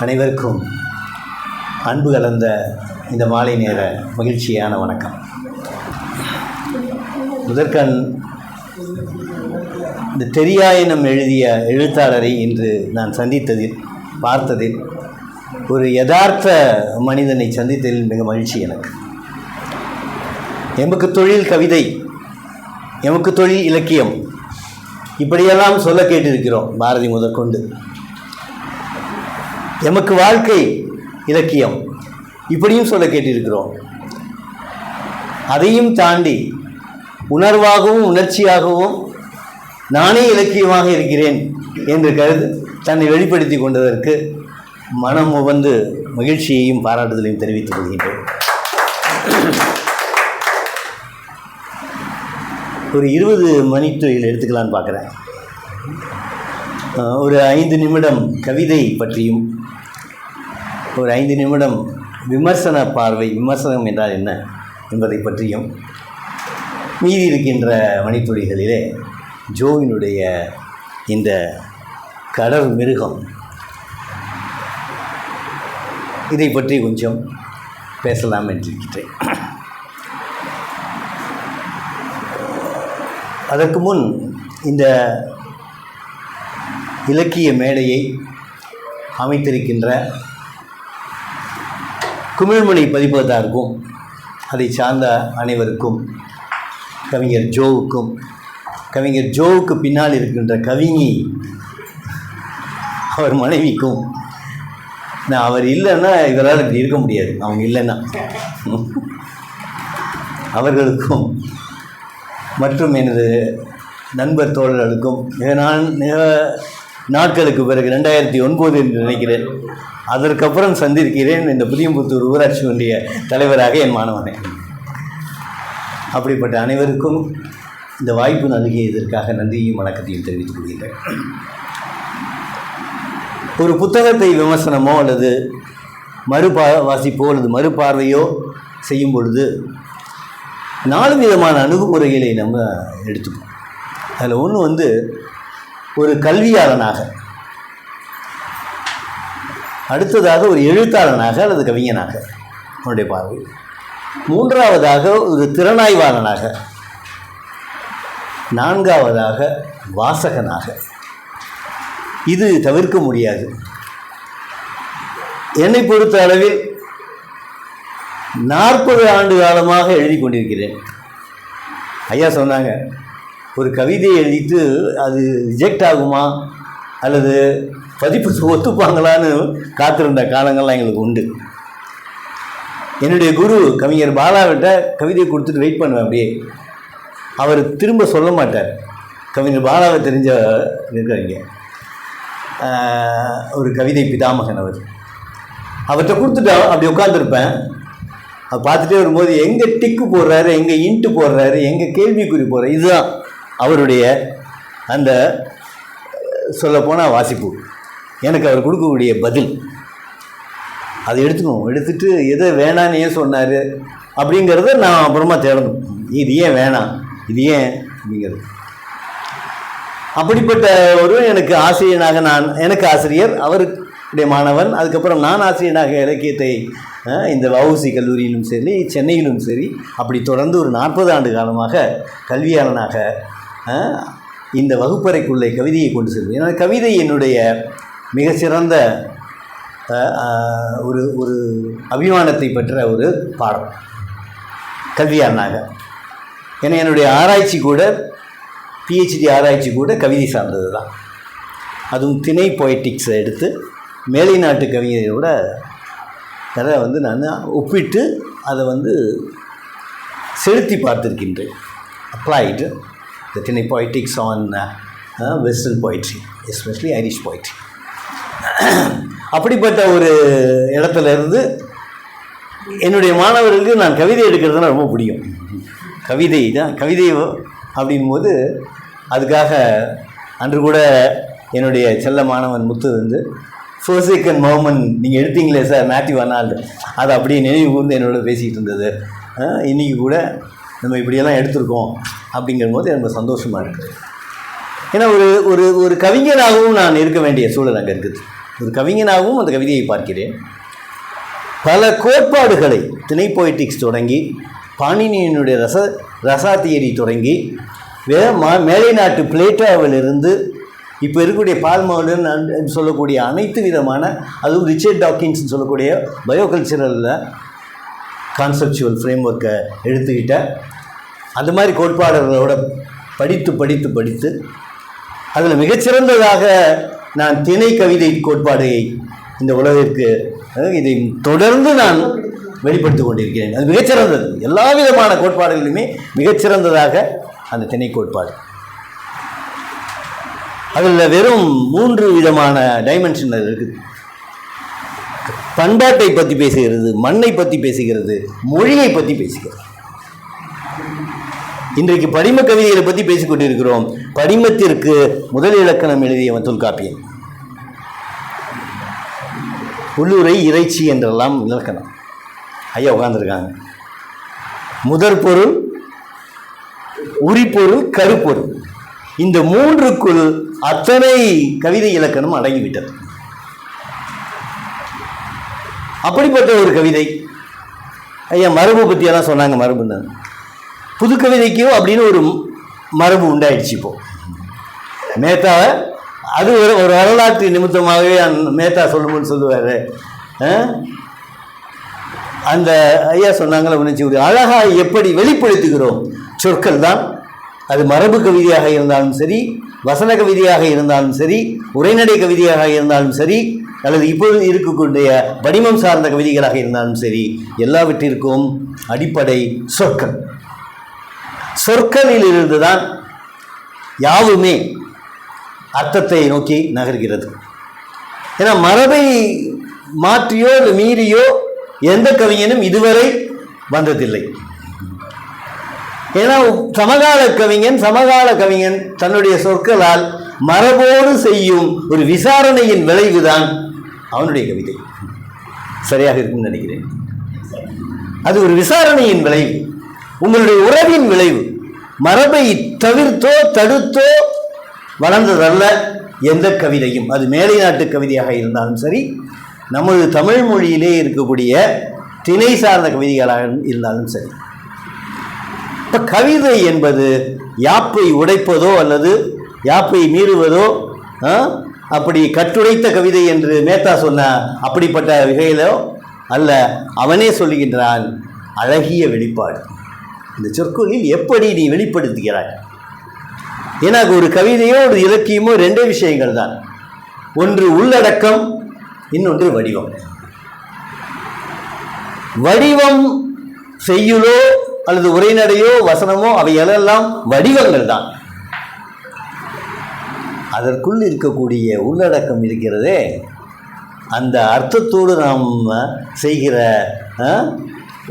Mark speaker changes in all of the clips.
Speaker 1: அனைவருக்கும் அன்பு கலந்த இந்த மாலை நேர மகிழ்ச்சியான வணக்கம். முதற்கண் இந்த தெரியாயினம் எழுதிய எழுத்தாளரை இன்று நான் பார்த்ததில் ஒரு யதார்த்த மனிதனை சந்தித்ததில் மிக மகிழ்ச்சி எனக்கு. எமக்கு தொழில் கவிதை, எமக்கு தொழில் இலக்கியம், இப்படியெல்லாம் சொல்ல கேட்டிருக்கிறோம் பாரதி முதற்கொண்டு. எமக்கு வாழ்க்கை இலக்கியம், இப்படியும் சொல்ல கேட்டிருக்கிறோம். அதையும் தாண்டி உணர்வாகவும் உணர்ச்சியாகவும் நானே இலக்கியமாக இருக்கிறேன் என்று கருது தன்னை வெளிப்படுத்தி கொண்டதற்கு மனம் உவந்து மகிழ்ச்சியையும் பாராட்டுதலையும் தெரிவித்துக் கொள்கின்றேன். ஒரு 20 மணித்துறையில் எடுத்துக்கலான்னு பார்க்குறேன். ஒரு 5 நிமிடம் கவிதை பற்றியும், ஒரு 5 நிமிடம் விமர்சன பார்வை, விமர்சனம் என்றால் என்ன என்பதை பற்றியும், மீதி இருக்கின்ற மணித்துளிகளிலே ஜோவினுடைய இந்த கடல் மிருகம் இதை பற்றி கொஞ்சம் பேசலாம் என்றிருக்கிறேன். அதற்கு முன் இந்த இலக்கிய மேடையை அமைத்திருக்கின்ற குமிழ்மணி பதிப்பகத்தாருக்கும் அதை சார்ந்த அனைவருக்கும், கவிஞர் ஜோவுக்கும், கவிஞர் ஜோவுக்கு பின்னால் இருக்கின்ற கவிஞி அவர் மனைவிக்கும், நான் அவர் இல்லைன்னா இவரால் இப்படி இருக்க முடியாது, அவங்க இல்லைன்னா அவர்களுக்கும் மற்றும் எனது நண்பர் தோழர்களுக்கும் மிக நாட்களுக்கு பிறகு 2009 என்று நினைக்கிறேன், அதற்கப்புறம் சந்திருக்கிறேன் இந்த புதியம்புத்தூர் ஊராட்சி ஒன்றிய தலைவராக என் மாணவனை. அப்படிப்பட்ட அனைவருக்கும் இந்த வாய்ப்பு நல்கியதற்காக நன்றியும் வணக்கத்தையும் தெரிவித்துக் கொள்கிறேன். ஒரு புத்தகத்தை விமர்சனமோ அல்லது வாசிப்போ அல்லது மறுபார்வையோ செய்யும் பொழுது 4 விதமான அணுகுமுறைகளை நம்ம எடுத்துப்போம். அதில் ஒன்று ஒரு கல்வியாளனாக, அடுத்ததாக ஒரு எழுத்தாளனாக அல்லது கவிஞனாக அவனுடைய பார்வை, மூன்றாவதாக ஒரு திறனாய்வாளனாக, நான்காவதாக வாசகனாக. இது தவிர்க்க முடியாது. என்னை பொறுத்த அளவில் 40 ஆண்டு காலமாக எழுதி கொண்டிருக்கிறேன். ஐயா சொன்னாங்க, ஒரு கவிதையை எழுதிட்டு அது ரிஜெக்ட் ஆகுமா அல்லது பதிப்பு ஒத்துப்பாங்களான்னு காத்திருந்த காலங்கள்லாம் எங்களுக்கு உண்டு. என்னுடைய குரு கவிஞர் பாலாவிட்ட கவிதையை கொடுத்துட்டு வெயிட் பண்ணுவேன். அப்படியே அவர் திரும்ப சொல்ல மாட்டார். கவிஞர் பாலாவை தெரிஞ்ச இருக்கிறீங்க, ஒரு கவிதை பிதாமகன் அவர். அவர்கிட்ட கொடுத்துட்டா அப்படி உட்காந்துருப்பேன். அதை பார்த்துட்டே வரும்போது எங்கே டிக்கு போடுறாரு, எங்கே இன்ட்டு போடுறாரு, எங்கே கேள்விக்குறி போடுறாரு, இதுதான் அவருடைய அந்த சொல்லப்போனால் வாசிப்பு. எனக்கு அவர் கொடுக்கக்கூடிய பதில் அதை எடுத்துட்டு எதை வேணான்னு ஏன் சொன்னார் அப்படிங்கிறத நான் அப்புறமா தேடணும். இது ஏன் வேணாம், இது ஏன் அப்படிங்கிறது. அப்படிப்பட்ட ஒரு எனக்கு ஆசிரியனாக எனக்கு ஆசிரியர், அவருடைய மாணவன். அதுக்கப்புறம் நான் ஆசிரியனாக இலக்கியத்தை இந்த வஉசி கல்லூரியிலும் சரி, சென்னையிலும் சரி, அப்படி தொடர்ந்து ஒரு 40 ஆண்டு காலமாக கல்வியாளனாக இந்த வகுப்பறைக்குள்ளே கவிதையை கொண்டு செல்வேன். ஏன்னா கவிதை என்னுடைய மிகச்சிறந்த ஒரு அபிமானத்தை பெற்ற ஒரு பாடம் கல்வியாளனாக. ஏன்னா என்னுடைய ஆராய்ச்சி கூட, PhD ஆராய்ச்சி கூட கவிதை சார்ந்தது தான். அதுவும் திணை பொய்டிக்ஸை எடுத்து மேலை நாட்டு கவிதையோட அதை நான் ஒப்பிட்டு அதை செலுத்தி பார்த்துருக்கின்றேன். Applied the thinai poetics on western poetry, especially Irish poetry. அப்படிப்பட்ட ஒரு இடத்துல இருந்து என்னுடைய மாணவர்களுக்கு நான் கவிதை எடுக்கிறதுனா ரொம்ப பிடிக்கும். கவிதை அப்படின் போது அதுக்காக அன்று கூட என்னுடைய செல்ல மாணவன் முத்து ஃபோர்சேக்கன் மோமன் நீங்கள் எடுத்தீங்களே சார், மேத்யூ அர்னால்டு, அது அப்படியே நினைவு கூர்ந்து என்னோட பேசிகிட்டு இருந்தது. இன்றைக்கி கூட நம்ம இப்படியெல்லாம் எடுத்திருக்கோம் அப்படிங்கிற போது எனக்கு சந்தோஷமாக இருக்குது. ஏன்னா ஒரு ஒரு கவிஞராகவும் நான் இருக்க வேண்டிய சூழல் அங்கே இருக்குது. ஒரு கவிஞனாகவும் அந்த கவிதையை பார்க்கிறேன். பல கோட்பாடுகளை, திணை போய்டிக்ஸ் தொடங்கி, பாணினியினுடைய ரசா தியரி தொடங்கி, மேலை நாட்டு பிளேட்டோவிலிருந்து இப்போ இருக்கக்கூடிய பால்மாவுடன் சொல்லக்கூடிய அனைத்து விதமான, அதுவும் ரிச்சர்ட் டாக்கின்ஸ் சொல்லக்கூடிய பயோகல்ச்சரலில் கான்செப்சுவல் ஃப்ரேம் ஒர்க்கை எடுத்துக்கிட்ட அந்த மாதிரி கோட்பாடுகளோட படித்து படித்து படித்து அதில் மிகச்சிறந்ததாக நான் திணை கவிதை கோட்பாடை இந்த உலகிற்கு இதை தொடர்ந்து நான் வெளிப்படுத்தி கொண்டிருக்கிறேன். அது மிகச்சிறந்தது. எல்லா விதமான கோட்பாடுகளுமே மிகச்சிறந்ததாக அந்த திணை கோட்பாடு. அதில் வெறும் 3 விதமான டைமென்ஷன் இருக்குது. பண்பாட்டை பற்றி பேசுகிறது, மண்ணை பற்றி பேசுகிறது, மொழியை பற்றி பேசுகிறது. இன்றைக்கு படிம கவிதைகளை பற்றி பேசிக்கொண்டிருக்கிறோம். படிமத்திற்கு முதல் இலக்கணம் எழுதியவன் தொல்காப்பியன். உள்ளுரை இறைச்சி என்றெல்லாம் இலக்கணம். ஐயா உட்கார்ந்துருக்காங்க. முதற் பொருள், உரிப்பொருள், கருப்பொருள், இந்த 3க்குள் அத்தனை கவிதை இலக்கணம் அடங்கிவிட்டது. அப்படிப்பட்ட ஒரு கவிதை. ஐயா மரபு பற்றியெல்லாம் சொன்னாங்க. மரபுன்னு புது கவிதைக்கும் அப்படின்னு ஒரு மரபு உண்டாயிடுச்சு. இப்போ மேத்தாவை அது ஒரு வரலாற்று நிமித்தமாகவே மேத்தா சொல்லும்போது சொல்லுவார். அந்த ஐயா சொன்னாங்களே உணர்ச்சி ஒரு அழகாக எப்படி வெளிப்படுத்துகிறோம் சொற்கள் தான். அது மரபு கவிதையாக இருந்தாலும் சரி, வசன கவிதையாக இருந்தாலும் சரி, உரைநடை கவிதையாக இருந்தாலும் சரி, அல்லது இப்பொழுது இருக்கக்கூடிய வடிவம் சார்ந்த கவிதைகளாக இருந்தாலும் சரி, எல்லாவற்றிற்கும் அடிப்படை சொற்கள். சொற்களில் இருந்துதான் யாவுமே அர்த்தத்தை நோக்கி நகர்கிறது. ஏன்னா மரபை மாற்றியோ மீறியோ எந்த கவிஞனும் இதுவரை வந்ததில்லை. ஏன்னா சமகால கவிஞன் தன்னுடைய சொற்களால் மரபோடு செய்யும் ஒரு விசாரணையின் விளைவுதான் அவனுடைய கவிதை. சரியாக இருக்கும்னு நினைக்கிறேன். அது ஒரு விசாரணையின் விளைவு, உங்களுடைய உறவின் விளைவு. மரபை தவிர்த்தோ தடுத்தோ வளர்ந்ததல்ல எந்த கவிதையும். அது மேலை நாட்டு கவிதையாக இருந்தாலும் சரி, நமது தமிழ் மொழியிலே இருக்கக்கூடிய திணை சார்ந்த கவிதைகளாக இருந்தாலும் சரி. இப்போ கவிதை என்பது யாப்பை உடைப்பதோ அல்லது யாப்பை மீறுவதோ, அப்படி கட்டுடைத்த கவிதை என்று மேத்தா சொன்ன அப்படிப்பட்ட வகையிலோ அல்ல. அவனே சொல்லுகின்றான், அழகிய வெளிப்பாடு. இந்த சொற்களில் எப்படி நீ வெளிப்படுத்துகிறாய்? ஏன்னா ஒரு கவிதையோ ஒரு இலக்கியமோ 2 விஷயங்கள் தான். ஒன்று உள்ளடக்கம், இன்னொன்று வடிவம். வடிவம் செய்யுளோ அல்லது உரைநடையோ வசனமோ அவையெல்லாம் வடிவங்கள் தான். அதற்குள் இருக்கக்கூடிய உள்ளடக்கம் இருக்கிறதே, அந்த அர்த்தத்தோடு நாம் செய்கிற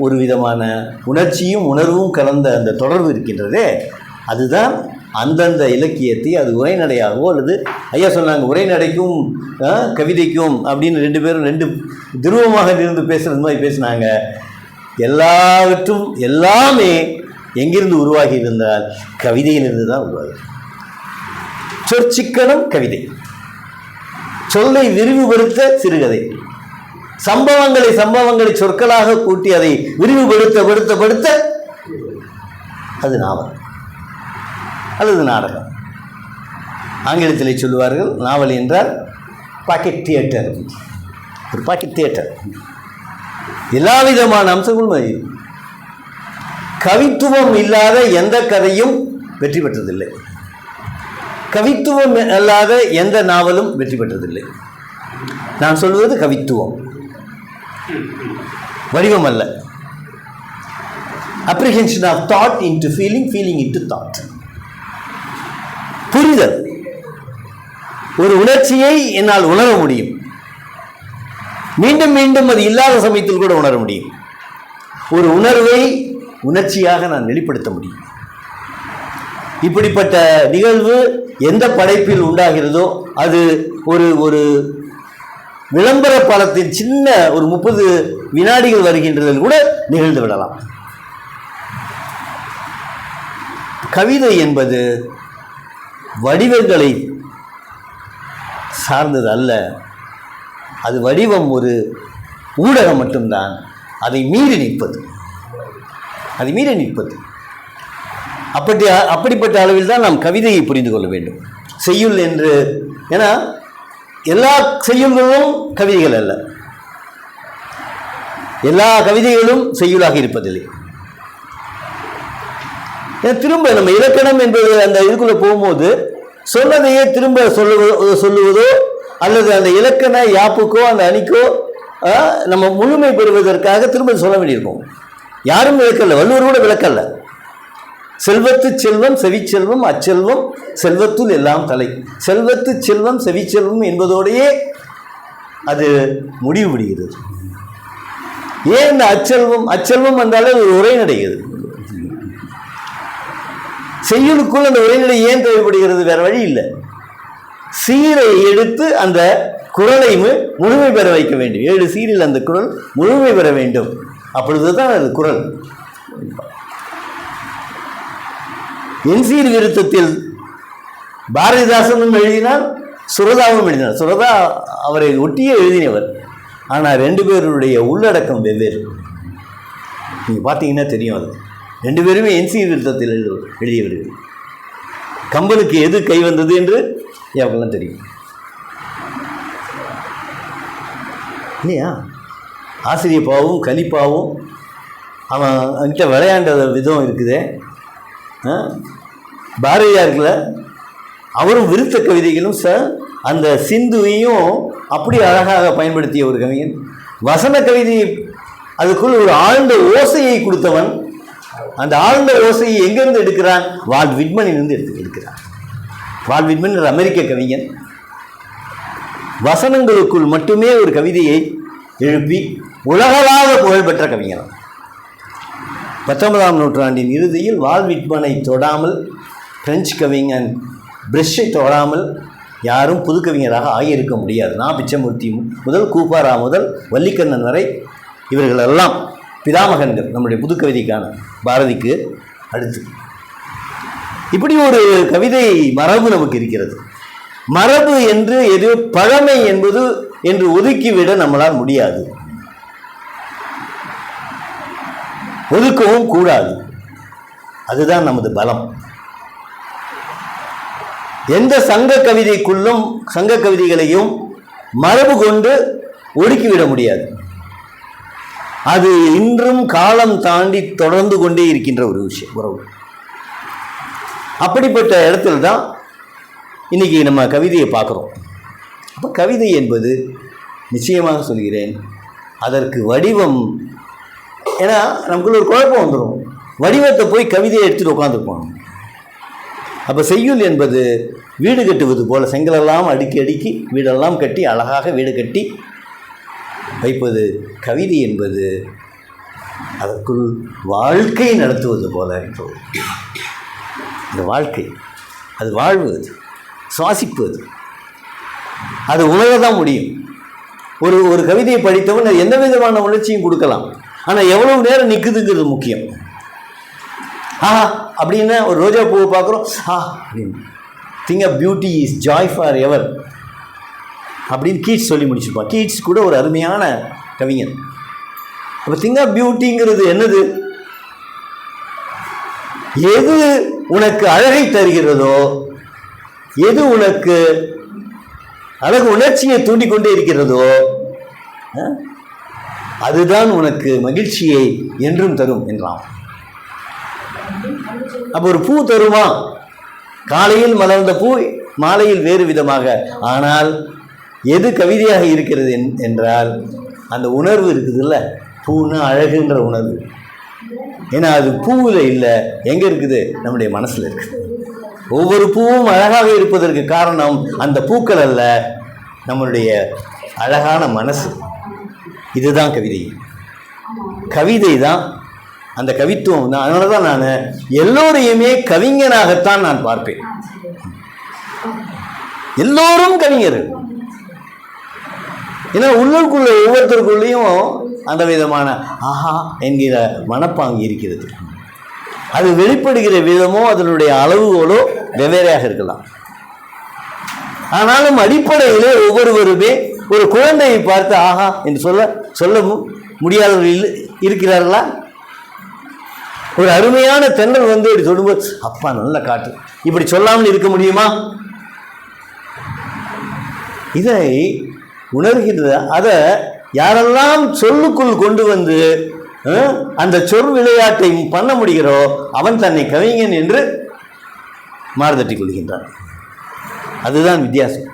Speaker 1: ஒரு விதமான உணர்ச்சியும் உணர்வும் கலந்த அந்த தொடர்பு இருக்கின்றதே, அதுதான் அந்தந்த இலக்கியத்தை அது உரைநடையாகவோ அல்லது ஐயா சொன்னாங்க உரைநடைக்கும் கவிதைக்கும் அப்படின்னு 2 பேரும் 2 துருவமாக இருந்து பேசுகிறது மாதிரி பேசினாங்க. எல்லாமே எங்கிருந்து உருவாகி இருந்தால் கவிதையிலிருந்து தான் உருவாகி. சொற்சிக்கனம் கவிதை, சொல்லை விரிவுபடுத்த சிறுகதை, சம்பவங்களை சொற்களாக கூட்டி அதை விரிவுபடுத்த அது நாவல் அல்லது நாடகம். ஆங்கிலத்திலே சொல்லுவார்கள் நாவல் என்றால் பாக்கெட் தியேட்டர். ஒரு பாக்கெட் தியேட்டர் எல்லா விதமான அம்சங்களும். கவித்துவம் இல்லாத எந்த கதையும் வெற்றி பெற்றதில்லை. கவித்துவம் அல்லாத எந்த நாவலும் வெற்றி பெற்றதில்லை. நான் சொல்வது கவித்துவம், வடிவம் அல்ல. apprehension of thought into feeling into thought. புரிதல். ஒரு உணர்ச்சியை என்னால் உணர முடியும், மீண்டும் மீண்டும் அது இல்லாத சமயத்தில் கூட உணர முடியும். ஒரு உணர்வை உணர்ச்சியாக நான் வெளிப்படுத்த முடியும். இப்படிப்பட்ட நிகழ்வு எந்த படைப்பில் உண்டாகிறதோ அது ஒரு விளம்பர படத்தின் சின்ன ஒரு 30 வினாடிகள் வருகின்றதில் கூட நிகழ்ந்து விடலாம். கவிதை என்பது வடிவங்களை சார்ந்தது அல்ல, அது வடிவம் ஒரு ஊடகம் மட்டும்தான். அதை மீறி நிற்பது, அதை மீறி நிற்பது. அப்படிப்பட்ட அளவில் தான் நாம் கவிதையை புரிந்து கொள்ள வேண்டும். செய்யுள் என்று, ஏன்னா எல்லா செய்யுள்களும் கவிதைகள் அல்ல, எல்லா கவிதைகளும் செய்யுளாக இருப்பதில்லை. திரும்ப நம்ம இலக்கணம் என்பது அந்த இதுக்குள்ள போகும்போது சொன்னதையே திரும்ப சொல்லுவதோ அல்லது அந்த இலக்கண யாப்புக்கோ அந்த அணிக்கோ நம்ம முழுமை பெறுவதற்காக திரும்ப சொல்ல வேண்டியிருக்கும். யாரும் விளக்கல்ல, வள்ளுவர் கூட விளக்கல்ல. செல்வத்து செல்வம் செவிச்செல்வம் அச்செல்வம் செல்வத்துள் எல்லாம் தலை. செல்வத்து செல்வம் செவிச்செல்வம் என்பதோடையே அது முடிவு விடுகிறது. ஏன் இந்த அச்செல்வம் வந்தாலே ஒரு உரைநடைகிறது. செய்யுளுக்குள் அந்த உரைநடை ஏன் தேவைப்படுகிறது? வேற வழி இல்லை. சீரை எடுத்து அந்த குறளை முழுமை பெற வைக்க வேண்டும். 7 சீரில் அந்த குறள் முழுமை பெற வேண்டும். அப்பொழுதுதான் அது குறள். என்சீர் விருத்தத்தில் பாரதிதாசனும் எழுதினார், சுரதாவும் எழுதினார். சுரதா அவரை ஒட்டியே எழுதினவர். ஆனால் 2 பேருடைய உள்ளடக்கம் வெவ்வேறு. நீங்கள் பார்த்தீங்கன்னா தெரியும். அது 2 பேருமே என்சீர் விருத்தத்தில் எழுதியவர்கள். கம்பனுக்கு எது கை வந்தது என்று எவ்வளவு தெரியும் இல்லையா? ஆசிரியப்பாவும் கலிப்பாவும் அவன் அங்கிட்ட விளையாண்ட விதம் இருக்குதே. பாரதியார்களை அவரும் விருத்த கவிதைகளும் அந்த சிந்துவையும் அப்படி அழகாக பயன்படுத்திய ஒரு கவிஞன். வசன கவிதை அதுக்குள் ஒரு ஆழ்ந்த ஓசையை கொடுத்தவன். அந்த ஆழ்ந்த ஓசையை எங்கிருந்து எடுக்கிறான்? வால்ட் விட்மனிலிருந்து எடுக்கிறான். வால்ட் விட்மன் ஒரு அமெரிக்க கவிஞன். வசனங்களுக்குள் மட்டுமே ஒரு கவிதையை எழுப்பி உலகளாக புகழ்பெற்ற கவிஞர். 19ஆம் நூற்றாண்டின் இறுதியில் வால்ட் விட்மனை தொடாமல், பிரெஞ்சு கவிஞன் பிரஷ்ஷை தொடாமல் யாரும் புது கவிஞராக ஆகியிருக்க முடியாது. நான் பிச்சமூர்த்தி முதல் கூப்பாரா முதல் வள்ளிக்கண்ணன் வரை இவர்களெல்லாம் பிதாமகன்கள் நம்முடைய புது கவிதைக்கான, பாரதிக்கு அடுத்து. இப்படி ஒரு கவிதை மரபு நமக்கு இருக்கிறது. மரபு என்று எது பழமை என்பது என்று ஒதுக்கிவிட நம்மளால் முடியாது, ஒதுக்கவும் கூடாது. அதுதான் நமது பலம். எந்த சங்க கவிதைக்குள்ளும் சங்க கவிதைகளையும் மரபு கொண்டு ஒடுக்கிவிட முடியாது. அது இன்றும் காலம் தாண்டி தொடர்ந்து கொண்டே இருக்கின்ற ஒரு விஷயம், உறவு. அப்படிப்பட்ட இடத்துல தான் இன்னைக்கு நம்ம கவிதையை பார்க்குறோம். அப்போ கவிதை என்பது நிச்சயமாக சொல்கிறேன், அதற்கு வடிவம். ஏன்னா நமக்குள்ள ஒரு குழப்பம் வந்துடும். வடிவத்தை போய் கவிதையை எடுத்துட்டு உட்காந்துருப்போம். அப்போ செய்யுள் என்பது வீடு கட்டுவது போல செங்கலெல்லாம் அடுக்கி அடுக்கி வீடெல்லாம் கட்டி அழகாக வீடு கட்டி வைப்பது. கவிதை என்பது அதற்குள் வாழ்க்கை நடத்துவது போல இருக்கிறது. இந்த வாழ்க்கை, அது வாழ்வது, சுவாசிப்பது, அது உணரதான் முடியும். ஒரு கவிதையை படித்தவன் எந்த விதமான உணர்ச்சியும் கொடுக்கலாம். ஆனால் எவ்வளவு நேரம் நிற்குதுங்கிறது முக்கியம். அப்படின்னா ஒரு ரோஜா பூவை பார்க்குறோம், அப்படின்னு think of beauty is joy for ever அப்படின்னு கீட்ஸ் சொல்லி முடிச்சிருப்பான். கீட்ஸ் கூட ஒரு அருமையான கவிஞன். அப்போ திங்க் ஆஃப் பியூட்டிங்கிறது என்னது? எது உனக்கு அழகை தருகிறதோ, எது உனக்கு அழகு உணர்ச்சியை தூண்டிக்கொண்டே இருக்கிறதோ, அதுதான் உனக்கு மகிழ்ச்சியை என்றும் தரும் என்றான். அப்போ ஒரு பூ தருமா? காலையில் மலர்ந்த பூ மாலையில் வேறு விதமாக. ஆனால் எது கவிதையாக இருக்கிறது என்றால் அந்த உணர்வு இருக்குதுல்ல, பூன்னா அழகுன்ற உணர்வு. ஏன்னா அது பூவில் இல்லை, எங்கே இருக்குது? நம்முடைய மனசில் இருக்குது. ஒவ்வொரு பூவும் அழகாக இருப்பதற்கு காரணம் அந்த பூக்கள் அல்ல, நம்மளுடைய அழகான மனசு. இதுதான் கவிதை. கவிதை தான் அந்த கவித்துவம் தான். அதனால தான் நான் எல்லோரையுமே கவிஞனாகத்தான் நான் பார்ப்பேன். எல்லோரும் கவிஞர். ஏன்னா உள்ளுக்குள்ள ஒவ்வொருத்தருக்குள்ளேயும் அந்த விதமான ஆஹா என்கிற மனப்பாங்கு இருக்கிறது. அது வெளிப்படுகிற விதமோ அதனுடைய அளவுகளோ வெவ்வேறையாக இருக்கலாம். ஆனாலும் அடிப்படையிலே ஒவ்வொருவருமே ஒரு குழந்தையை பார்த்து ஆஹா என்று சொல்ல முடியாதவர்கள் இருக்கிறார்களா? ஒரு அருமையான தென்றல் வந்து இப்படி சொல்லும்போது அப்பா நல்ல காற்று, இப்படி சொல்லாமல் இருக்க முடியுமா? இதை உணர்கின்ற அதை யாரெல்லாம் சொல்லுக்குள் கொண்டு வந்து அந்த சொல் விளையாட்டை பண்ண முடிகிறோ அவன் தன்னை கவிஞன் என்று மாறுதட்டிக் கொள்கின்றான். அதுதான் வித்தியாசம்.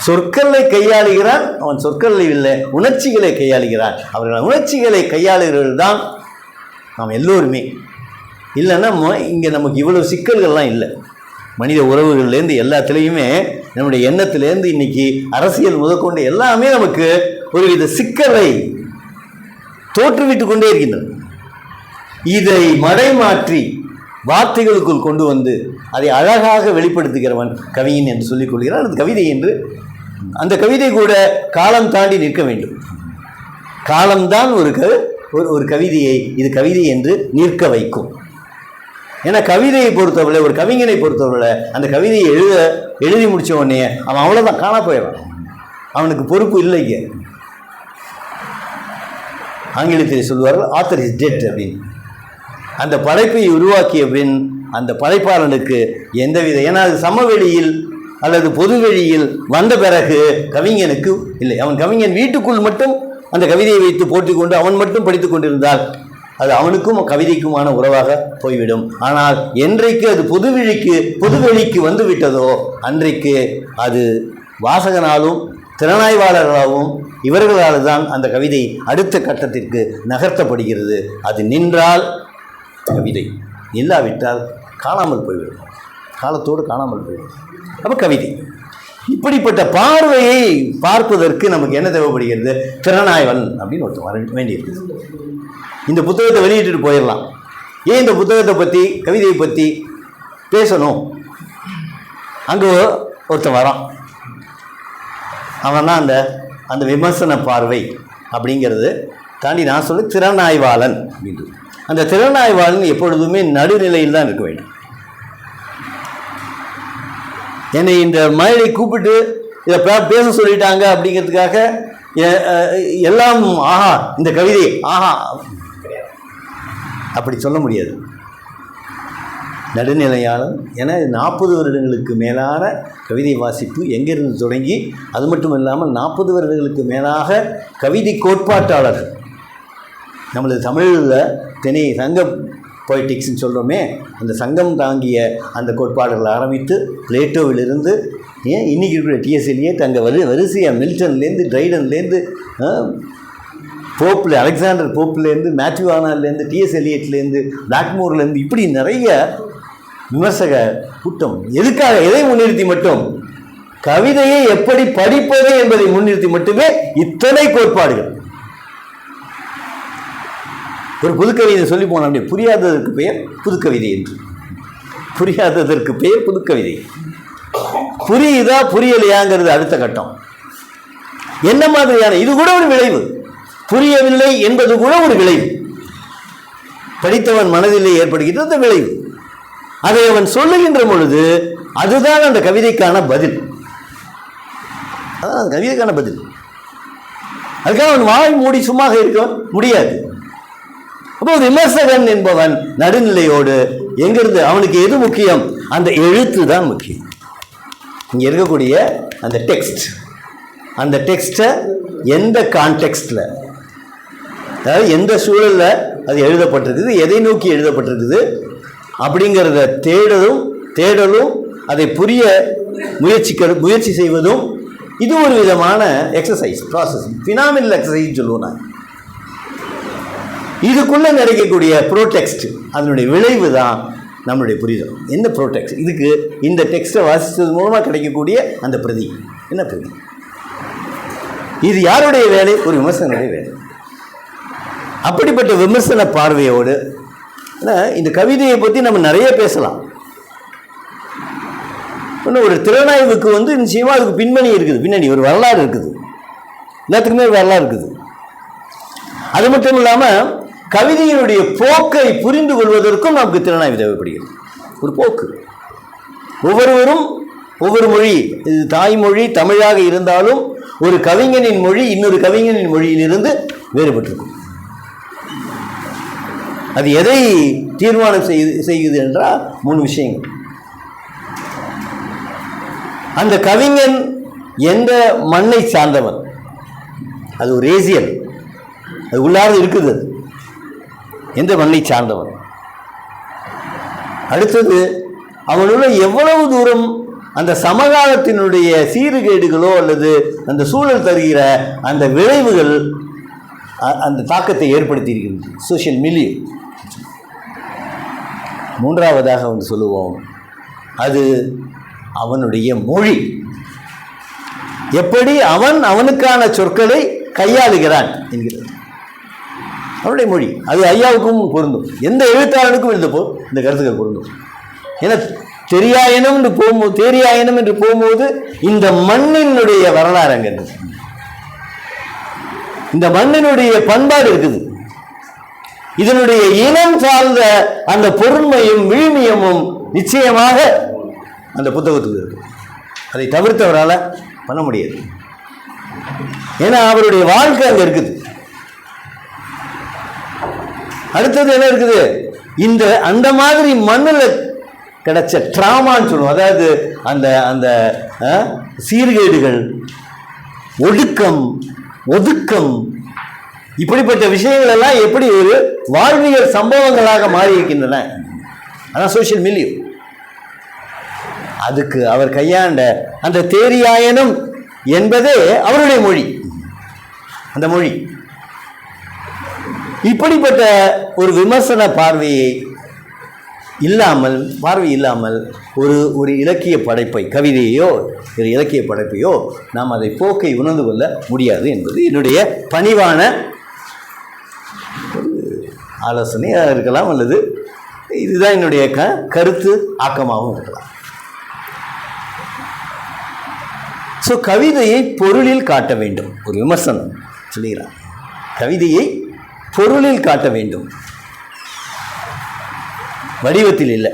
Speaker 1: சொற்களை கையாளுகிறான் அவன், சொற்களை இல்லை உணர்ச்சிகளை கையாளுகிறான். அவர்கள் உணர்ச்சிகளை கையாளுகிறவர்கள் தான் நாம் எல்லோருமே. இல்லைன்னா இங்கே நமக்கு இவ்வளவு சிக்கல்கள்லாம் இல்லை. மனித உறவுகள்லேருந்து எல்லாத்துலேயுமே நம்முடைய எண்ணத்திலேருந்து இன்னைக்கு அரசியல் முதற்கொண்டு எல்லாமே நமக்கு ஒருவித சிக்கலை தோற்றுவிட்டு கொண்டே இருக்கின்றன. இதை மடைமாற்றி வார்த்தைகளுக்குள் கொண்டு வந்து அதை அழகாக வெளிப்படுத்துகிறவன் கவிஞன் என்று சொல்லிக் கொள்கிறான். அது கவிதை என்று. அந்த கவிதை கூட காலம் தாண்டி நிற்க வேண்டும். காலம்தான் ஒரு கவிதையை இது கவிதை என்று நிற்க வைக்கும். ஏன்னா கவிதையை பொறுத்தவரை, ஒரு கவிஞனை பொறுத்தவரை, அந்த கவிதையை எழுதி முடிச்ச உடனே அவன் அவ்வளோதான், காணா போயிடறான். அவனுக்கு பொறுப்பு இல்லைங்க. ஆங்கிலத்தில் சொல்வார்கள் ஆத்தர் இஸ் டெட் அப்படின்னு. அந்த படைப்பை உருவாக்கிய பின் அந்த படைப்பாளனுக்கு எந்தவித, ஏன்னா அது சமவெளியில் அல்லது பொதுவெளியில் வந்த பிறகு கவிஞனுக்கு இல்லை. அவன் கவிஞன் வீட்டுக்குள் மட்டும் அந்த கவிதையை வைத்து போட்டிக் கொண்டு அவன் மட்டும் படித்துக் கொண்டிருந்தால் அது அவனுக்கும் கவிதைக்குமான உறவாக போய்விடும். ஆனால் என்றைக்கு அது பொதுவெளிக்கு வந்து விட்டதோ அன்றைக்கு அது வாசகனாலும் திறனாய்வாளர்களாகவும் இவர்களால் தான் அந்த கவிதை அடுத்த கட்டத்திற்கு நகர்த்தப்படுகிறது. அது நின்றால் கவிதை, இல்லாவிட்டால் காணாமல் போய்விடும், காலத்தோடு காணாமல் போய்விடும். அப்போ கவிதை இப்படிப்பட்ட பார்வையை பார்ப்பதற்கு நமக்கு என்ன தேவைப்படுகிறது? திறனாய்வன் அப்படின்னு ஒருத்தர் வர வேண்டியிருக்குது. இந்த புத்தகத்தை வெளியிட்டு போயிடலாம். ஏன் இந்த புத்தகத்தை பற்றி, கவிதையை பற்றி பேசணும்? அங்கே ஒருத்தன் வரான். அவன் தான் அந்த விமர்சன பார்வை அப்படிங்கிறது தாண்டி நான் சொல்ல திறனாய்வாளன் அப்படின்றது. அந்த திறனாய்வாளன் எப்பொழுதுமே நடுநிலையில் தான் இருக்க வேண்டும். என்னை இந்த மழையை கூப்பிட்டு இதை பேச சொல்லிட்டாங்க அப்படிங்கிறதுக்காக எல்லாம் ஆஹா இந்த கவிதை ஆஹா அப்படி சொல்ல முடியாது. நடுநிலையாளன் என 40 வருடங்களுக்கு மேலான கவிதை வாசிப்பு எங்கிருந்து தொடங்கி, அது மட்டும் இல்லாமல் 40 வருடங்களுக்கு மேலாக கவிதை கோட்பாட்டாளர்கள், நம்மளது தமிழில் திணை சங்க பொய்டிக்ஸ்ன்னு சொல்கிறோமே, அந்த சங்கம் தாங்கிய அந்த கோட்பாடுகளை ஆரம்பித்து பிளேட்டோவிலிருந்து ஏன் இன்றைக்கி இருக்கிற டிஎஸ் எலியட் அங்கே வரிசையாக மில்டன்லேருந்து ட்ரைடன்லேருந்து போப்பில் அலெக்சாண்டர் போப்லேருந்து மேத்யூ ஆர்னால்ட்லேருந்து டிஎஸ் எலியட்லேருந்து பிளாக்மோர்லேருந்து இப்படி நிறைய விமர்சக கூட்டம். எதுக்காக? எதை முன்னிறுத்தி? மட்டும் கவிதையை எப்படி படிப்பது என்பதை முன்னிறுத்தி மட்டுமே இத்தனை கோட்பாடுகள். ஒரு புதுக்கவிதை சொல்லி போன அப்படி புரியாததற்கு பெயர் புதுக்கவிதை என்று. புரியாததற்கு பெயர் புதுக்கவிதை. புரியுதா புரியலையாங்கிறது அடுத்த கட்டம். என்ன மாதிரியான இது கூட ஒரு விளைவு. புரியவில்லை என்பது கூட ஒரு விளைவு. படித்தவன் மனதிலே ஏற்படுகின்ற அந்த விளைவு. அதை அவன் சொல்லுகின்ற பொழுது அதுதான் அந்த கவிதைக்கான பதில். அதான் கவிதைக்கான பதில். அதுக்காக அவன் வாய் மூடி சும்மா இருக்க முடியாது. அப்போ விமர்சகன் என்பவன் நடுநிலையோடு எங்கிருந்து அவனுக்கு எது முக்கியம்? அந்த எழுத்து தான் முக்கியம். இங்கே இருக்கக்கூடிய அந்த டெக்ஸ்ட், அந்த டெக்ஸ்ட்டை எந்த கான்டெக்ஸ்டில், அதாவது எந்த சூழலில் அது எழுதப்பட்டிருக்குது, எதை நோக்கி எழுதப்பட்டிருக்குது அப்படிங்கிறத தேடலும் அதை புரிய முயற்சி செய்வதும் இது ஒரு விதமான எக்ஸசைஸ் ப்ராசஸ், ஃபினாமினல் எக்ஸசைஸ் சொல்லுவோம் நான். இதுக்குள்ளே கிடைக்கக்கூடிய ப்ரோடெக்ஸ்ட், அதனுடைய விளைவு தான் நம்மளுடைய புரிதல். என்ன ப்ரோடெக்ஸ்ட்? இதுக்கு இந்த டெக்ஸ்ட்டை வாசித்தது மூலமாக கிடைக்கக்கூடிய அந்த பிரதி, என்ன பிரதி? இது யாருடைய வேலை? ஒரு விமர்சகனுடைய வேலை. அப்படிப்பட்ட விமர்சன பார்வையோடு இந்த கவிதையை பற்றி நம்ம நிறைய பேசலாம். ஒரு திறனாய்வுக்கு நிச்சயமாக அதுக்கு பின்னணி இருக்குது, பின்னணி ஒரு வரலாறு இருக்குது, எல்லாத்துக்குமே ஒரு வரலாறு இருக்குது. அது மட்டும் இல்லாமல் கவிதையினுடைய போக்கை புரிந்து கொள்வதற்கும் நமக்கு திறனாய்வு தேவைப்படுகிறது. ஒரு போக்கு, ஒவ்வொருவரும் ஒவ்வொரு மொழி, இது தாய்மொழி தமிழாக இருந்தாலும் ஒரு கவிஞனின் மொழி இன்னொரு கவிஞனின் மொழியிலிருந்து வேறுபட்டிருக்கும். அது எதை தீர்மானம் செய்யுது என்றால் 3 விஷயங்கள். அந்த கவிஞன் எந்த மண்ணை சார்ந்தவன், அது ஒரு ரேசியல், அது உள்ளார இருக்குது, எந்த மண்ணை சார்ந்தவன். அடுத்தது அவனுள்ள எவ்வளவு தூரம் அந்த சமகாலத்தினுடைய சீர்கேடுகளோ அல்லது அந்த சூழல் தருகிற அந்த விளைவுகள் அந்த தாக்கத்தை ஏற்படுத்தி இருக்கிறது, சோஷியல் மிலியு. மூன்றாவதாக சொல்லுவோம், அது அவனுடைய மொழி, எப்படி அவனுக்கான சொற்களை கையாளுகிறான் என்கிறது அவனுடைய மொழி. அது ஐயாவுக்கும் பொருந்தும், எந்த எழுத்தாளனுக்கும் இருந்தப்போ இந்த கருத்துக்கள் பொருந்தும். ஏன்னா தெரியாயனம் என்று போகும்போது இந்த மண்ணினுடைய வரலாறு அங்கே இருந்தது, இந்த மண்ணினுடைய பண்பாடு இருக்குது, இதனுடைய இனம் சார்ந்த அந்த பொருண்மையும் விழுமியமும் நிச்சயமாக அந்த புத்தகத்துக்கு இருக்கு. அதை தவிர்த்தவரால் பண்ண முடியாது. ஏன்னா அவருடைய வாழ்க்கை அங்கே இருக்குது. அடுத்தது என்ன இருக்குது, அந்த மாதிரி மண்ணில் கிடைச்ச ட்ராமான்னு சொல்லுவோம். அதாவது அந்த அந்த சீர்கேடுகள், ஒதுக்கம், இப்படிப்பட்ட விஷயங்கள் எல்லாம் எப்படி ஒரு வாழ்வியல் சம்பவங்களாக மாறி இருக்கின்றன. அதான் சோஷியல் மிலியு. அதுக்கு அவர் கையாண்ட அந்த தேரியாயனம் என்பதே அவருடைய மொழி, அந்த மொழி. இப்படிப்பட்ட ஒரு விமர்சன பார்வை இல்லாமல் ஒரு இலக்கிய படைப்பை, கவிதையோ ஒரு இலக்கிய படைப்பையோ நாம் அதை போக்கை உணர்ந்து கொள்ள முடியாது என்பது என்னுடைய பணிவான ஆலோசனையாக இருக்கலாம், அல்லது இதுதான் என்னுடைய கருத்து ஆக்கமாகவும் இருக்கலாம். ஸோ கவிதையை பொருளில் காட்ட வேண்டும். ஒரு விமர்சனம் சொல்லுகிறார், கவிதையை பொருளில் காட்ட வேண்டும், வடிவத்தில் இல்லை.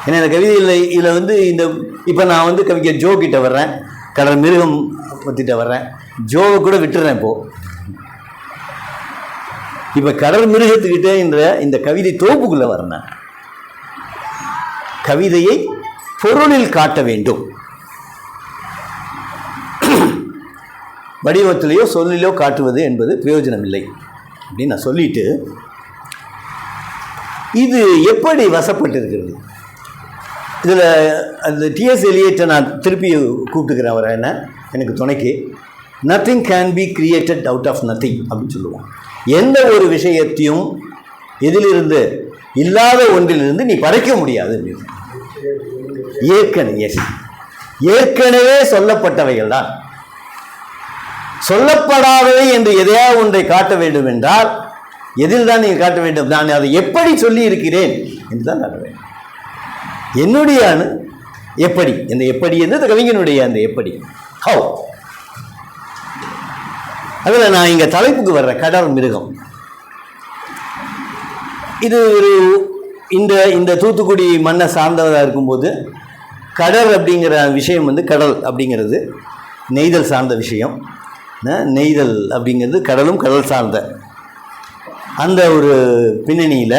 Speaker 1: ஏன்னா இந்த கவிதையில் இதில் இந்த இப்போ நான் கவிஞர் ஜோ கிட்ட வர்றேன், கடல் மிருகம் பற்றிட்ட வர்றேன், ஜோவை கூட விட்டுறேன். இப்போ கடல் மிருகத்துக்கிட்ட இந்த கவிதை தொகுப்புக்குள்ளே வர்றேன். கவிதையை பொருளில் காட்ட வேண்டும், வடிவத்திலேயோ சொல்லிலோ காட்டுவது என்பது பிரயோஜனம் இல்லை அப்படின்னு நான் சொல்லிட்டு, இது எப்படி வசப்பட்டிருக்கிறது, இதில் அந்த டிஎஸ் எலியட்டை நான் திருப்பி கூப்பிட்டுக்கிறேன். அவர் எனக்கு துணைக்கு nothing can be created out of nothing அப்படின்னு சொல்லுவான். எந்த ஒரு விஷயத்தையும் எதிலிருந்து, இல்லாத ஒன்றிலிருந்து நீ படைக்க முடியாது. ஏற்கனவே சொல்லப்பட்டவைகள் தான். சொல்லப்படாதவை என்று எதையாவது ஒன்றை காட்ட வேண்டும் என்றால் எதில் தான் நீங்கள் காட்ட வேண்டும்? நான் அதை எப்படி சொல்லி இருக்கிறேன் என்று தான் காட்ட வேண்டும். என்னுடைய எப்படி, இந்த எப்படி என்று கவிஞனுடைய அந்த எப்படி, ஹவ். அதில் நான் இங்கே தலைப்புக்கு வர்றேன், கடல் மிருகம். இது ஒரு இந்த தூத்துக்குடி மண்ணை சார்ந்ததாக இருக்கும்போது கடல் அப்படிங்கிற விஷயம் கடல் அப்படிங்கிறது நெய்தல் சார்ந்த விஷயம். நெய்தல் அப்படிங்கிறது கடலும் கடல் சார்ந்த அந்த ஒரு பின்னணியில்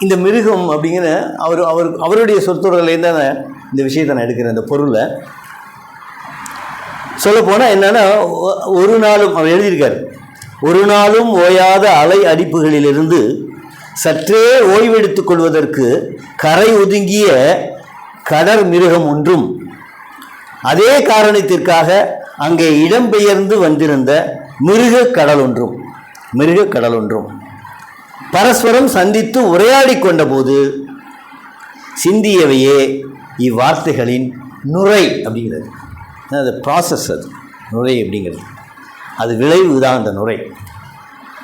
Speaker 1: இந்த மிருகம் அப்படிங்கிற அவருடைய சொற்றொடர்லேருந்து தான் இந்த விஷயத்தை நான் எடுக்கிறேன். இந்த பொருளை சொல்லப்போனால் என்னென்னா, ஒரு நாளும் அவர் எழுதியிருக்கார், ஒரு நாளும் ஓயாத அலை அடிப்புகளிலிருந்து சற்றே ஓய்வெடுத்துக் கொள்வதற்கு கரை ஒதுங்கிய கடற் மிருகம் ஒன்றும், அதே காரணத்திற்காக அங்கே இடம்பெயர்ந்து வந்திருந்த மிருகக் கடல் ஒன்றும் பரஸ்பரம் சந்தித்து உரையாடி கொண்ட போது சிந்தியவையே இவ்வார்த்தைகளின் நுரை அப்படிங்கிறது. அது ப்ராசஸ், அது நுரை அப்படிங்கிறது, அது விளைவு தான் அந்த நுரை.